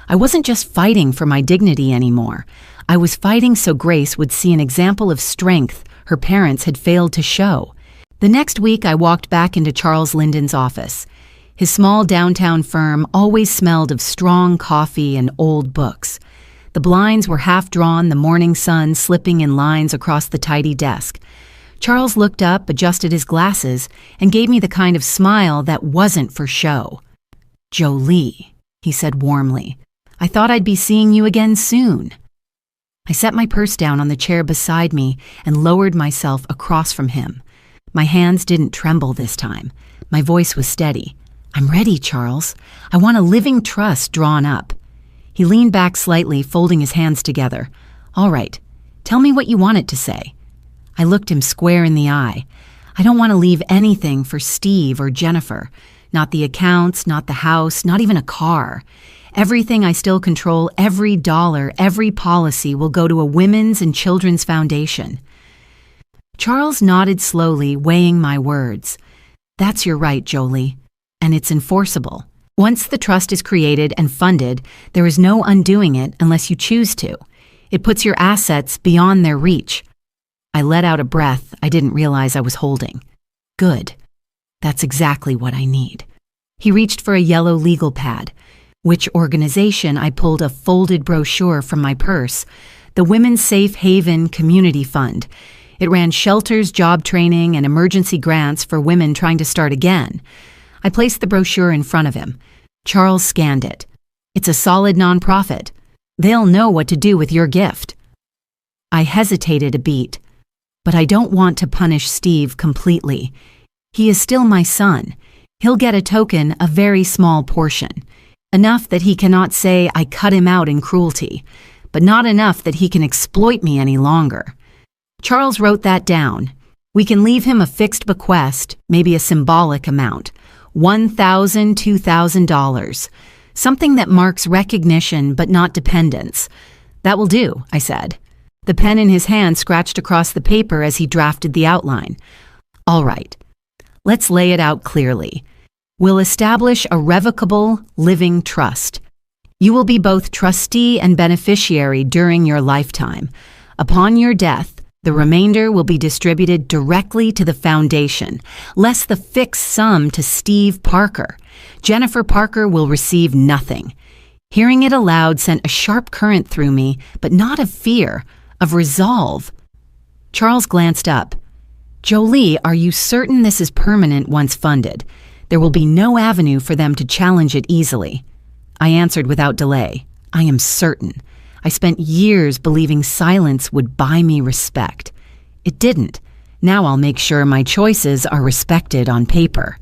I wasn't just fighting for my dignity anymore. I was fighting so Grace would see an example of strength her parents had failed to show. The next week, I walked back into Charles Linden's office. His small downtown firm always smelled of strong coffee and old books. The blinds were half drawn, the morning sun slipping in lines across the tidy desk. Charles looked up, adjusted his glasses, and gave me the kind of smile that wasn't for show. "Jolie," he said warmly, "I thought I'd be seeing you again soon." I set my purse down on the chair beside me and lowered myself across from him. My hands didn't tremble this time. My voice was steady. "I'm ready, Charles. I want a living trust drawn up." He leaned back slightly, folding his hands together. "All right, tell me what you want it to say." I looked him square in the eye. I don't want to leave anything for Steve or Jennifer. Not the accounts, not the house, not even a car. Everything I still control, every dollar, every policy will go to a women's and children's foundation. Charles nodded slowly, weighing my words. "That's your right, Jolie, and it's enforceable." Once the trust is created and funded, there is no undoing it unless you choose to. It puts your assets beyond their reach. I let out a breath I didn't realize I was holding. Good. That's exactly what I need. He reached for a yellow legal pad. Which organization? I pulled a folded brochure from my purse. The Women's Safe Haven Community Fund. It ran shelters, job training, and emergency grants for women trying to start again. I placed the brochure in front of him. Charles scanned it. It's a solid nonprofit. They'll know what to do with your gift. I hesitated a beat, but I don't want to punish Steve completely. He is still my son. He'll get a token, a very small portion. Enough that he cannot say I cut him out in cruelty, but not enough that he can exploit me any longer. Charles wrote that down. We can leave him a fixed bequest, maybe a symbolic amount, $1,000, $2,000, something that marks recognition but not dependence. That will do, I said. The pen in his hand scratched across the paper as he drafted the outline. All right, let's lay it out clearly. We'll establish a revocable, living trust. You will be both trustee and beneficiary during your lifetime. Upon your death, the remainder will be distributed directly to the foundation, less the fixed sum to Steve Parker. Jennifer Parker will receive nothing. Hearing it aloud sent a sharp current through me, but not of fear, of resolve. Charles glanced up. Jolie, are you certain this is permanent once funded? There will be no avenue for them to challenge it easily. I answered without delay. I am certain. I spent years believing silence would buy me respect. It didn't. Now I'll make sure my choices are respected on paper.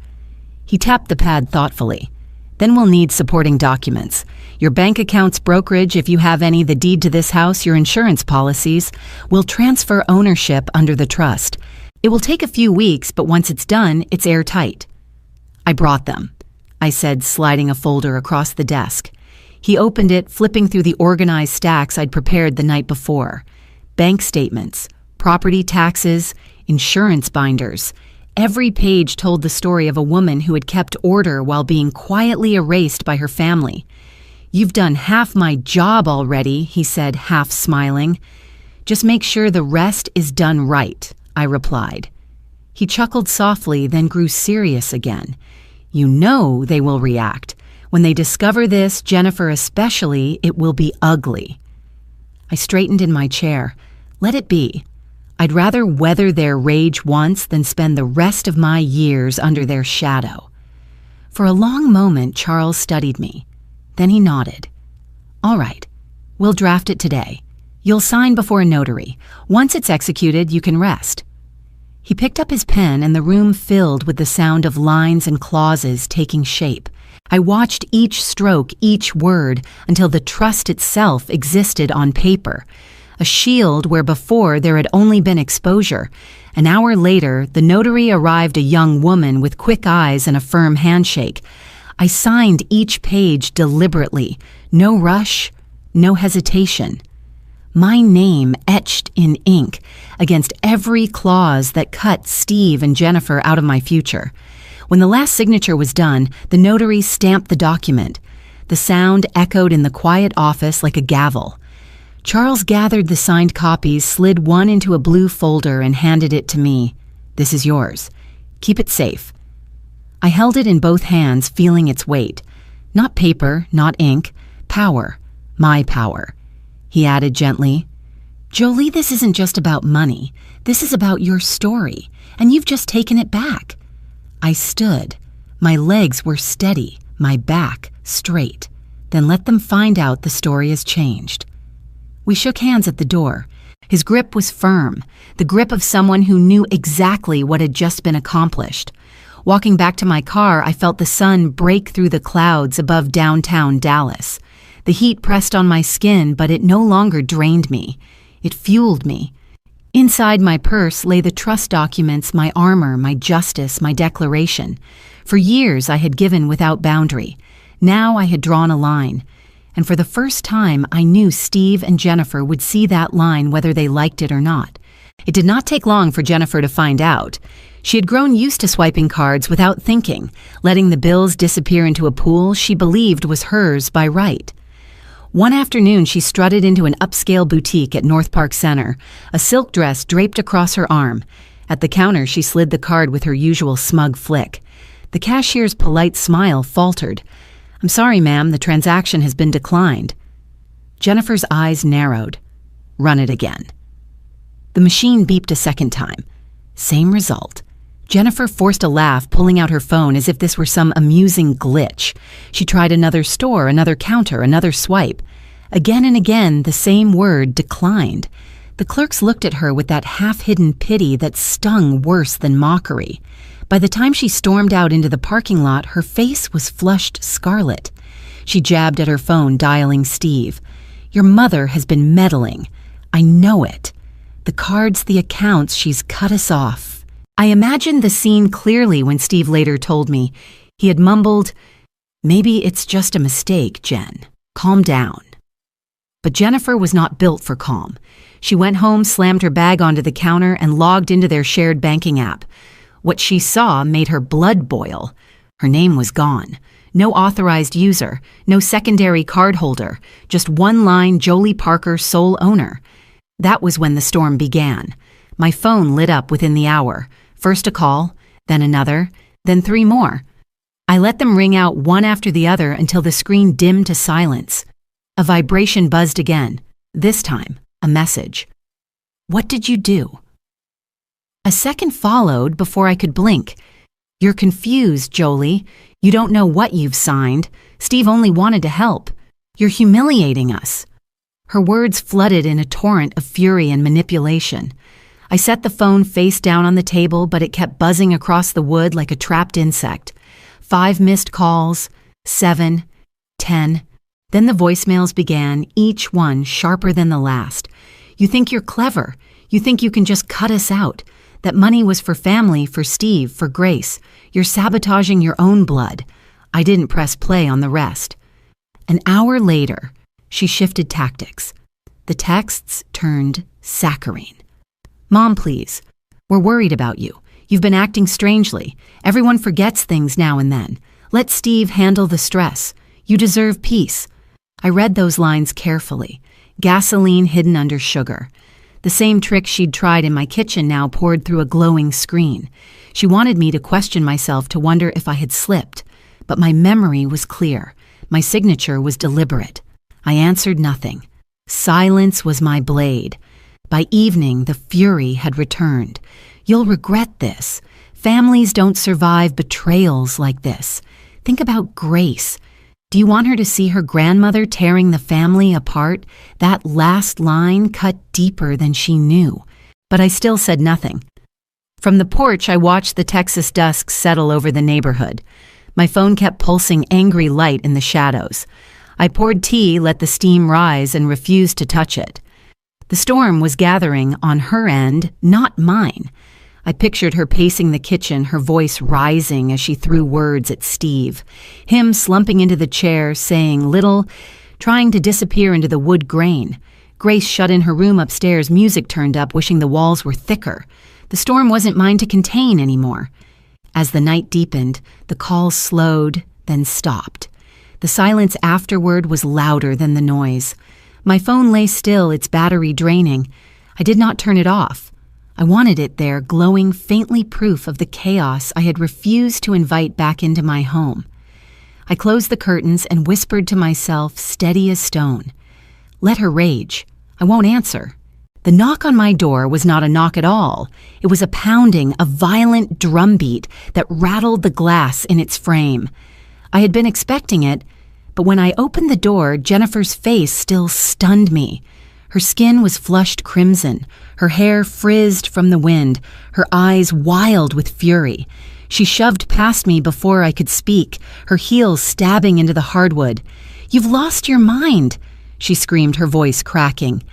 He tapped the pad thoughtfully. Then we'll need supporting documents. Your bank accounts, brokerage, if you have any, the deed to this house, your insurance policies. We'll transfer ownership under the trust. It will take a few weeks, but once it's done, it's airtight. I brought them, I said, sliding a folder across the desk. He opened it, flipping through the organized stacks I'd prepared the night before. Bank statements, property taxes, insurance binders. Every page told the story of a woman who had kept order while being quietly erased by her family. You've done half my job already, he said, half smiling. Just make sure the rest is done right, I replied. He chuckled softly, then grew serious again. You know they will react. When they discover this, Jennifer especially, it will be ugly. I straightened in my chair. Let it be. I'd rather weather their rage once than spend the rest of my years under their shadow. For a long moment, Charles studied me. Then he nodded. All right, we'll draft it today. You'll sign before a notary. Once it's executed, you can rest. He picked up his pen and the room filled with the sound of lines and clauses taking shape. I watched each stroke, each word, until the trust itself existed on paper. A shield where before there had only been exposure. An hour later, the notary arrived, a young woman with quick eyes and a firm handshake. I signed each page deliberately. No rush, no hesitation. My name etched in ink against every clause that cut Steve and Jennifer out of my future. When the last signature was done, the notary stamped the document. The sound echoed in the quiet office like a gavel. Charles gathered the signed copies, slid one into a blue folder, and handed it to me. This is yours. Keep it safe. I held it in both hands, feeling its weight. Not paper, not ink. Power. My power. He added gently, Jolie, this isn't just about money. This is about your story, and you've just taken it back. I stood. My legs were steady, my back straight. Then let them find out the story has changed. We shook hands at the door. His grip was firm, the grip of someone who knew exactly what had just been accomplished. Walking back to my car, I felt the sun break through the clouds above downtown Dallas. The heat pressed on my skin, but it no longer drained me. It fueled me. Inside my purse lay the trust documents, my armor, my justice, my declaration. For years I had given without boundary. Now I had drawn a line. And for the first time, I knew Steve and Jennifer would see that line whether they liked it or not. It did not take long for Jennifer to find out. She had grown used to swiping cards without thinking, letting the bills disappear into a pool she believed was hers by right. One afternoon, she strutted into an upscale boutique at North Park Center, a silk dress draped across her arm. At the counter, she slid the card with her usual smug flick. The cashier's polite smile faltered. "I'm sorry, ma'am, the transaction has been declined." Jennifer's eyes narrowed. "Run it again." The machine beeped a second time. Same result. Jennifer forced a laugh, pulling out her phone as if this were some amusing glitch. She tried another store, another counter, another swipe. Again and again, the same word declined. The clerks looked at her with that half-hidden pity that stung worse than mockery. By the time she stormed out into the parking lot, her face was flushed scarlet. She jabbed at her phone, dialing Steve. "Your mother has been meddling. I know it. The cards, the accounts, she's cut us off." I imagined the scene clearly when Steve later told me. He had mumbled, "Maybe it's just a mistake, Jen. Calm down." But Jennifer was not built for calm. She went home, slammed her bag onto the counter, and logged into their shared banking app. What she saw made her blood boil. Her name was gone. No authorized user, no secondary card holder, just one line Jolie Parker, sole owner. That was when the storm began. My phone lit up within the hour. First a call, then another, then 3 more. I let them ring out one after the other until the screen dimmed to silence. A vibration buzzed again. This time, a message. "What did you do?" A second followed before I could blink. "You're confused, Jolie. You don't know what you've signed. Steve only wanted to help. You're humiliating us." Her words flooded in a torrent of fury and manipulation. I set the phone face down on the table, but it kept buzzing across the wood like a trapped insect. 5 missed calls, 7, 10. Then the voicemails began, each one sharper than the last. "You think you're clever. You think you can just cut us out. That money was for family, for Steve, for Grace. You're sabotaging your own blood." I didn't press play on the rest. An hour later, she shifted tactics. The texts turned saccharine. "Mom, please. We're worried about you. You've been acting strangely. Everyone forgets things now and then. Let Steve handle the stress. You deserve peace." I read those lines carefully. Gasoline hidden under sugar. The same trick she'd tried in my kitchen now poured through a glowing screen. She wanted me to question myself, to wonder if I had slipped. But my memory was clear. My signature was deliberate. I answered nothing. Silence was my blade. By evening, the fury had returned. "You'll regret this. Families don't survive betrayals like this. Think about Grace. Do you want her to see her grandmother tearing the family apart? That last line cut deeper than she knew." But I still said nothing. From the porch, I watched the Texas dusk settle over the neighborhood. My phone kept pulsing angry light in the shadows. I poured tea, let the steam rise, and refused to touch it. The storm was gathering on her end, not mine. I pictured her pacing the kitchen, her voice rising as she threw words at Steve. Him slumping into the chair, saying little, trying to disappear into the wood grain. Grace shut in her room upstairs, music turned up, wishing the walls were thicker. The storm wasn't mine to contain anymore. As the night deepened, the calls slowed, then stopped. The silence afterward was louder than the noise. My phone lay still, its battery draining. I did not turn it off. I wanted it there, glowing faintly proof of the chaos I had refused to invite back into my home. I closed the curtains and whispered to myself, steady as stone, "Let her rage. I won't answer." The knock on my door was not a knock at all. It was a pounding, a violent drumbeat that rattled the glass in its frame. I had been expecting it, but when I opened the door, Jennifer's face still stunned me. Her skin was flushed crimson, her hair frizzed from the wind, her eyes wild with fury. She shoved past me before I could speak, her heels stabbing into the hardwood. "You've lost your mind," she screamed, her voice cracking.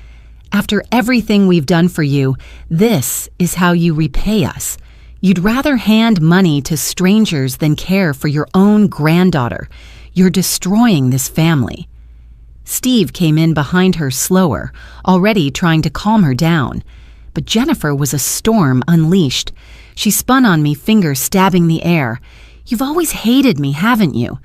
"After everything we've done for you, this is how you repay us. You'd rather hand money to strangers than care for your own granddaughter. You're destroying this family." Steve came in behind her slower, already trying to calm her down. But Jennifer was a storm unleashed. She spun on me, finger stabbing the air. "You've always hated me, haven't you?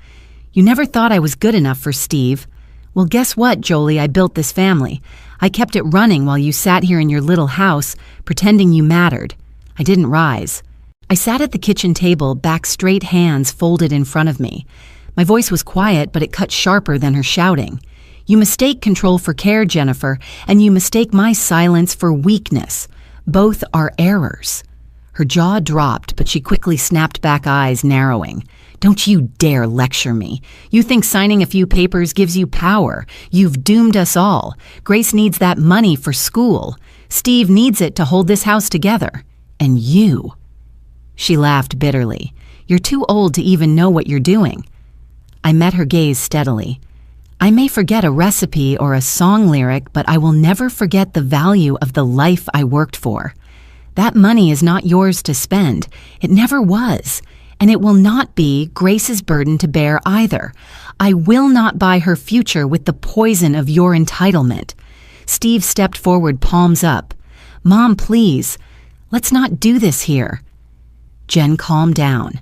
You never thought I was good enough for Steve. Well, guess what, Jolie? I built this family. I kept it running while you sat here in your little house, pretending you mattered. I didn't rise." I sat at the kitchen table, back straight, hands folded in front of me. My voice was quiet, but it cut sharper than her shouting. "You mistake control for care, Jennifer, and you mistake my silence for weakness. Both are errors." Her jaw dropped, but she quickly snapped back, eyes narrowing. "Don't you dare lecture me. You think signing a few papers gives you power. You've doomed us all. Grace needs that money for school. Steve needs it to hold this house together. And you." She laughed bitterly. "You're too old to even know what you're doing." I met her gaze steadily. "I may forget a recipe or a song lyric, but I will never forget the value of the life I worked for. That money is not yours to spend. It never was. And it will not be Grace's burden to bear either. I will not buy her future with the poison of your entitlement." Steve stepped forward, palms up. "Mom, please, let's not do this here." Jen, calm down.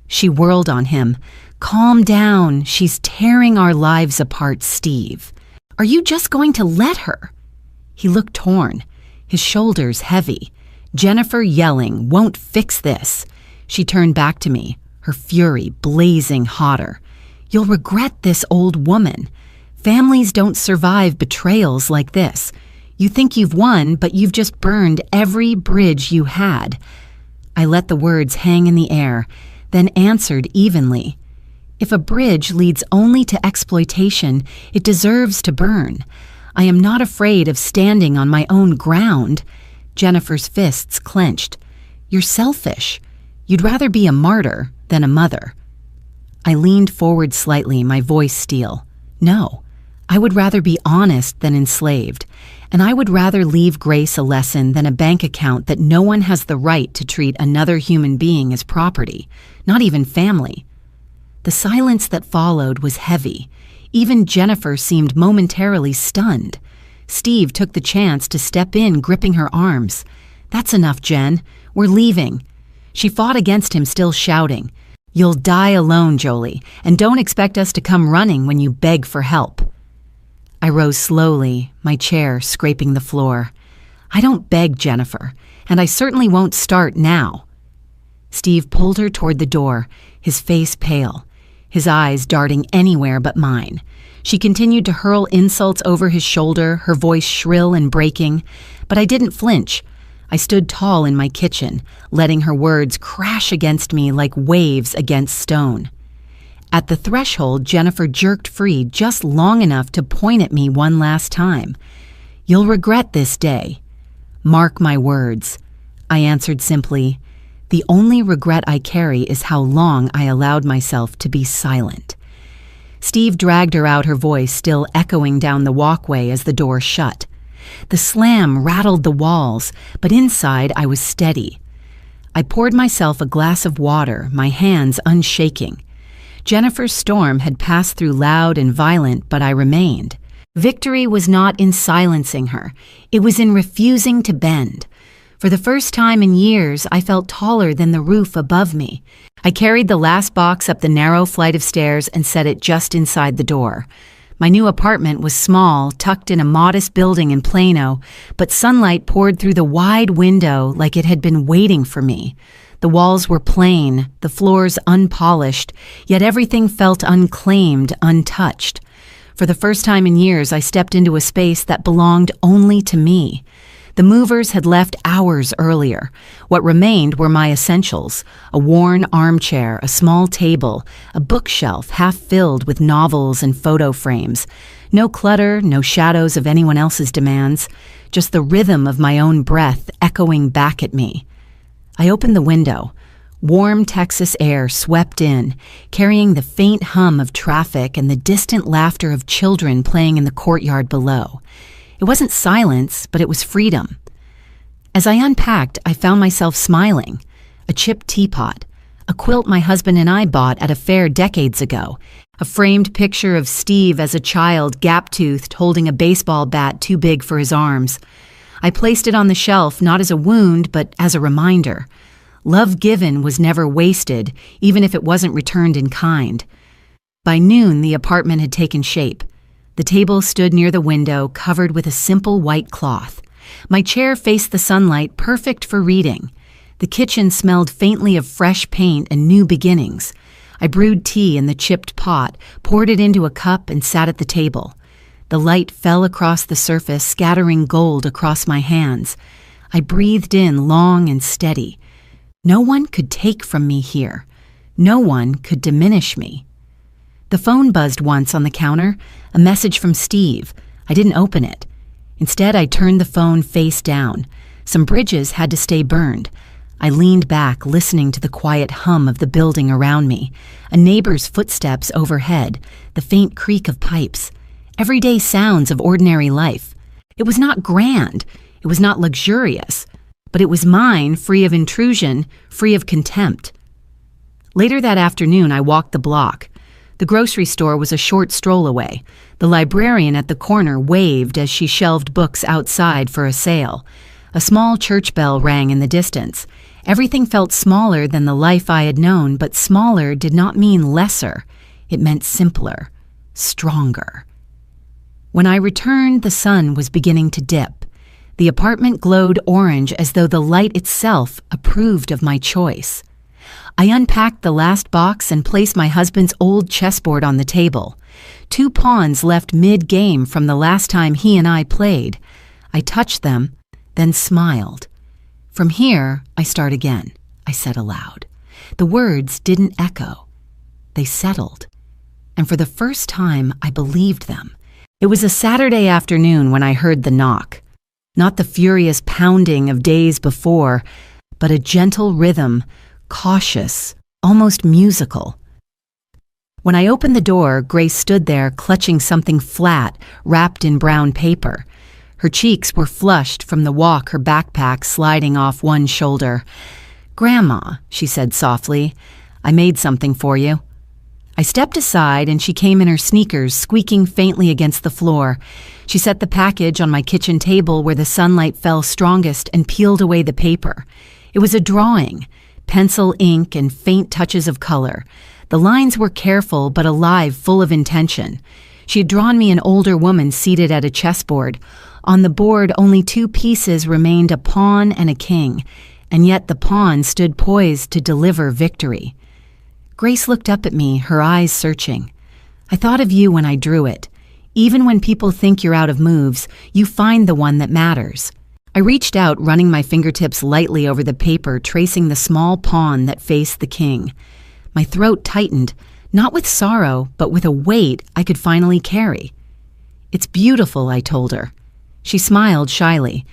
She whirled on him. "Calm down. She's tearing our lives apart, Steve. Are you just going to let her?" He looked torn, his shoulders heavy. Jennifer yelling, "Won't fix this." She turned back to me, her fury blazing hotter. "You'll regret this, old woman. Families don't survive betrayals like this. You think you've won, but you've just burned every bridge you had." I let the words hang in the air, then answered evenly. "If a bridge leads only to exploitation, it deserves to burn. I am not afraid of standing on my own ground." Jennifer's fists clenched. "You're selfish. You'd rather be a martyr than a mother." I leaned forward slightly, my voice steel. "No, I would rather be honest than enslaved, and I would rather leave Grace a lesson than a bank account that no one has the right to treat another human being as property, not even family." The silence that followed was heavy. Even Jennifer seemed momentarily stunned. Steve took the chance to step in, gripping her arms. "That's enough, Jen. We're leaving." She fought against him, still shouting. "You'll die alone, Jolie, and don't expect us to come running when you beg for help." I rose slowly, my chair scraping the floor. "I don't beg, Jennifer, and I certainly won't start now." Steve pulled her toward the door, his face pale, his eyes darting anywhere but mine. She continued to hurl insults over his shoulder, her voice shrill and breaking, but I didn't flinch. I stood tall in my kitchen, letting her words crash against me like waves against stone. At the threshold, Jennifer jerked free just long enough to point at me one last time. "You'll regret this day." "Mark my words." I answered simply, "The only regret I carry is how long I allowed myself to be silent." Steve dragged her out, her voice still echoing down the walkway as the door shut. The slam rattled the walls, but inside I was steady. I poured myself a glass of water, my hands unshaking. Jennifer's storm had passed through loud and violent, but I remained. Victory was not in silencing her. It was in refusing to bend. For the first time in years, I felt taller than the roof above me. I carried the last box up the narrow flight of stairs and set it just inside the door. My new apartment was small, tucked in a modest building in Plano, but sunlight poured through the wide window like it had been waiting for me. The walls were plain, the floors unpolished, yet everything felt unclaimed, untouched. For the first time in years, I stepped into a space that belonged only to me. The movers had left hours earlier. What remained were my essentials: a worn armchair, a small table, a bookshelf half filled with novels and photo frames. No clutter, no shadows of anyone else's demands, just the rhythm of my own breath echoing back at me. I opened the window. Warm Texas air swept in, carrying the faint hum of traffic and the distant laughter of children playing in the courtyard below. It wasn't silence, but it was freedom. As I unpacked, I found myself smiling. A chipped teapot, a quilt my husband and I bought at a fair decades ago, a framed picture of Steve as a child, gap-toothed, holding a baseball bat too big for his arms. I placed it on the shelf not as a wound, but as a reminder. Love given was never wasted, even if it wasn't returned in kind. By noon, the apartment had taken shape. The table stood near the window, covered with a simple white cloth. My chair faced the sunlight, perfect for reading. The kitchen smelled faintly of fresh paint and new beginnings. I brewed tea in the chipped pot, poured it into a cup, and sat at the table. The light fell across the surface, scattering gold across my hands. I breathed in long and steady. No one could take from me here. No one could diminish me. The phone buzzed once on the counter, a message from Steve. I didn't open it. Instead, I turned the phone face down. Some bridges had to stay burned. I leaned back, listening to the quiet hum of the building around me, a neighbor's footsteps overhead, the faint creak of pipes, everyday sounds of ordinary life. It was not grand, it was not luxurious, but it was mine, free of intrusion, free of contempt. Later that afternoon, I walked the block. The grocery store was a short stroll away. The librarian at the corner waved as she shelved books outside for a sale. A small church bell rang in the distance. Everything felt smaller than the life I had known, but smaller did not mean lesser. It meant simpler, stronger. When I returned, the sun was beginning to dip. The apartment glowed orange as though the light itself approved of my choice. I unpacked the last box and placed my husband's old chessboard on the table. 2 pawns left mid-game from the last time he and I played. I touched them, then smiled. "From here, I start again," I said aloud. The words didn't echo. They settled. And for the first time, I believed them. It was a Saturday afternoon when I heard the knock. Not the furious pounding of days before, but a gentle rhythm, cautious, almost musical. When I opened the door, Grace stood there clutching something flat, wrapped in brown paper. Her cheeks were flushed from the walk, her backpack sliding off one shoulder. "Grandma," she said softly, "I made something for you." I stepped aside and she came in her sneakers, squeaking faintly against the floor. She set the package on my kitchen table where the sunlight fell strongest and peeled away the paper. It was a drawing, pencil, ink, and faint touches of color. The lines were careful but alive, full of intention. She had drawn me an older woman seated at a chessboard. On the board, only 2 pieces remained, a pawn and a king, and yet the pawn stood poised to deliver victory. Grace looked up at me, her eyes searching. "I thought of you when I drew it. Even when people think you're out of moves, you find the one that matters." I reached out, running my fingertips lightly over the paper, tracing the small pawn that faced the king. My throat tightened, not with sorrow, but with a weight I could finally carry. "It's beautiful," I told her. She smiled shyly.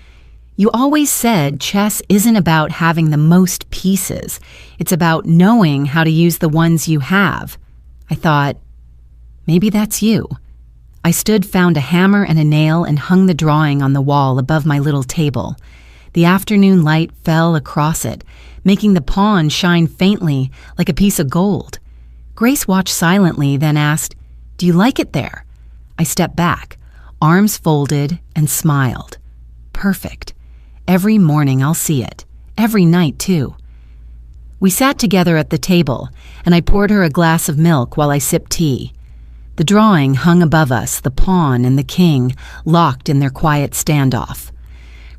"You always said chess isn't about having the most pieces. It's about knowing how to use the ones you have." I thought, maybe that's you. I stood, found a hammer and a nail, and hung the drawing on the wall above my little table. The afternoon light fell across it, making the pawn shine faintly, like a piece of gold. Grace watched silently, then asked, "Do you like it there?" I stepped back, arms folded, and smiled. "Perfect. Every morning I'll see it. Every night, too." We sat together at the table, and I poured her a glass of milk while I sipped tea. The drawing hung above us, the pawn and the king, locked in their quiet standoff.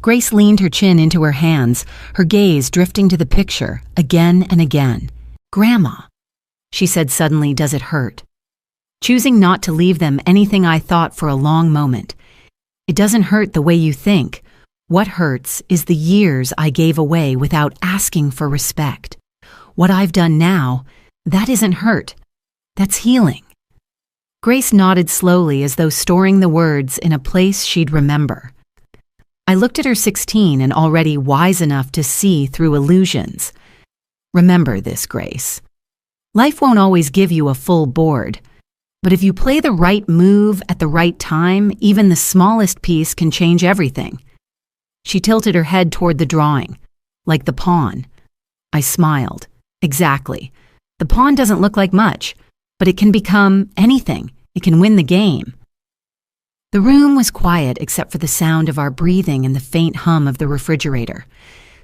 Grace leaned her chin into her hands, her gaze drifting to the picture, again and again. "Grandma," she said suddenly, "does it hurt?" Choosing not to leave them anything, I thought for a long moment. "It doesn't hurt the way you think. What hurts is the years I gave away without asking for respect. What I've done now, that isn't hurt. That's healing." Grace nodded slowly, as though storing the words in a place she'd remember. I looked at her 16 and already wise enough to see through illusions. "Remember this, Grace. Life won't always give you a full board. But if you play the right move at the right time, even the smallest piece can change everything." She tilted her head toward the drawing, like the pawn. I smiled. "Exactly. The pawn doesn't look like much, but it can become anything. It can win the game." The room was quiet except for the sound of our breathing and the faint hum of the refrigerator.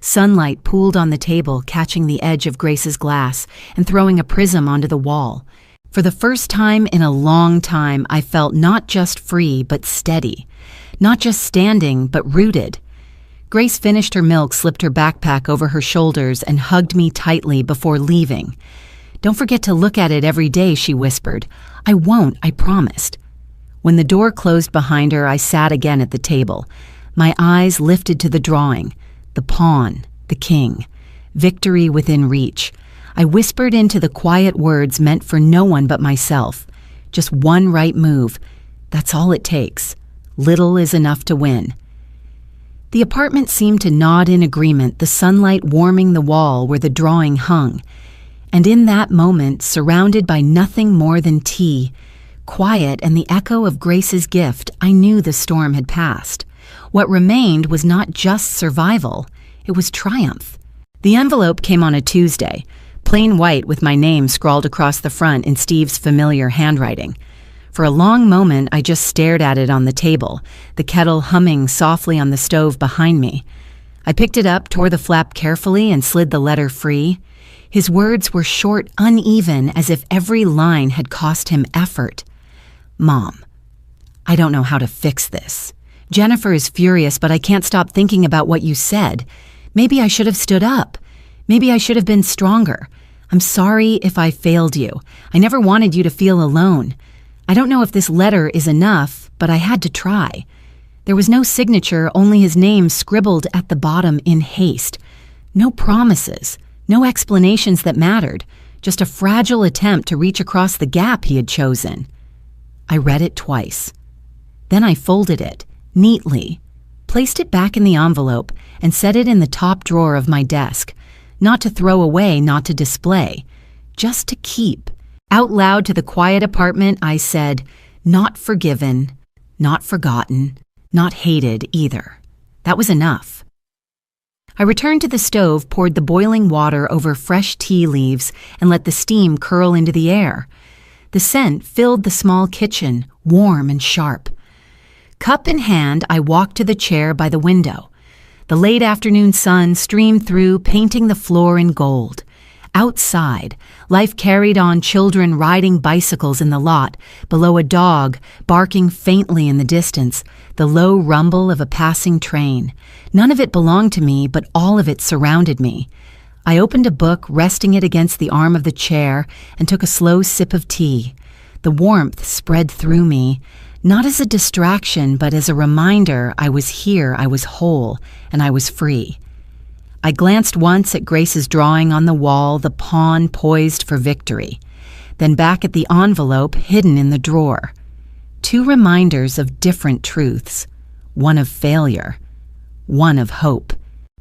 Sunlight pooled on the table, catching the edge of Grace's glass and throwing a prism onto the wall. For the first time in a long time, I felt not just free, but steady. Not just standing, but rooted. Grace finished her milk, slipped her backpack over her shoulders, and hugged me tightly before leaving. "Don't forget to look at it every day," she whispered. "I won't, I promised." When the door closed behind her, I sat again at the table. My eyes lifted to the drawing, the pawn, the king, victory within reach. I whispered into the quiet words meant for no one but myself. Just one right move. That's all it takes. Little is enough to win. The apartment seemed to nod in agreement, the sunlight warming the wall where the drawing hung. And in that moment, surrounded by nothing more than tea, quiet, and the echo of Grace's gift, I knew the storm had passed. What remained was not just survival, it was triumph. The envelope came on a Tuesday, plain white with my name scrawled across the front in Steve's familiar handwriting. For a long moment, I just stared at it on the table, the kettle humming softly on the stove behind me. I picked it up, tore the flap carefully, and slid the letter free. His words were short, uneven, as if every line had cost him effort. "Mom, I don't know how to fix this. Jennifer is furious, but I can't stop thinking about what you said. Maybe I should have stood up. Maybe I should have been stronger. I'm sorry if I failed you. I never wanted you to feel alone. I don't know if this letter is enough, but I had to try." There was no signature, only his name scribbled at the bottom in haste. No promises, no explanations that mattered, just a fragile attempt to reach across the gap he had chosen. I read it twice. Then I folded it, neatly, placed it back in the envelope, and set it in the top drawer of my desk. Not to throw away, not to display, just to keep. Out loud to the quiet apartment, I said, "Not forgiven, not forgotten, not hated either." That was enough. I returned to the stove, poured the boiling water over fresh tea leaves, and let the steam curl into the air. The scent filled the small kitchen, warm and sharp. Cup in hand, I walked to the chair by the window. The late afternoon sun streamed through, painting the floor in gold. Outside, life carried on, children riding bicycles in the lot, below a dog barking faintly in the distance, the low rumble of a passing train. None of it belonged to me, but all of it surrounded me. I opened a book, resting it against the arm of the chair, and took a slow sip of tea. The warmth spread through me, not as a distraction, but as a reminder I was here, I was whole, and I was free. I glanced once at Grace's drawing on the wall, the pawn poised for victory, then back at the envelope hidden in the drawer. Two reminders of different truths, one of failure, one of hope.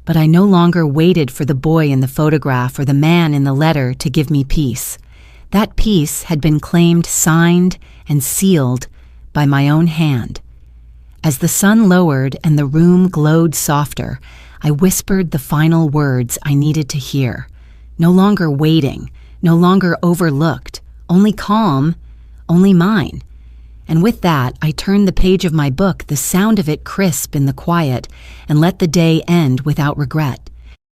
But I no longer waited for the boy in the photograph or the man in the letter to give me peace. That peace had been claimed, signed, and sealed by my own hand. As the sun lowered and the room glowed softer, I whispered the final words I needed to hear. No longer waiting, no longer overlooked, only calm, only mine. And with that, I turned the page of my book, the sound of it crisp in the quiet, and let the day end without regret.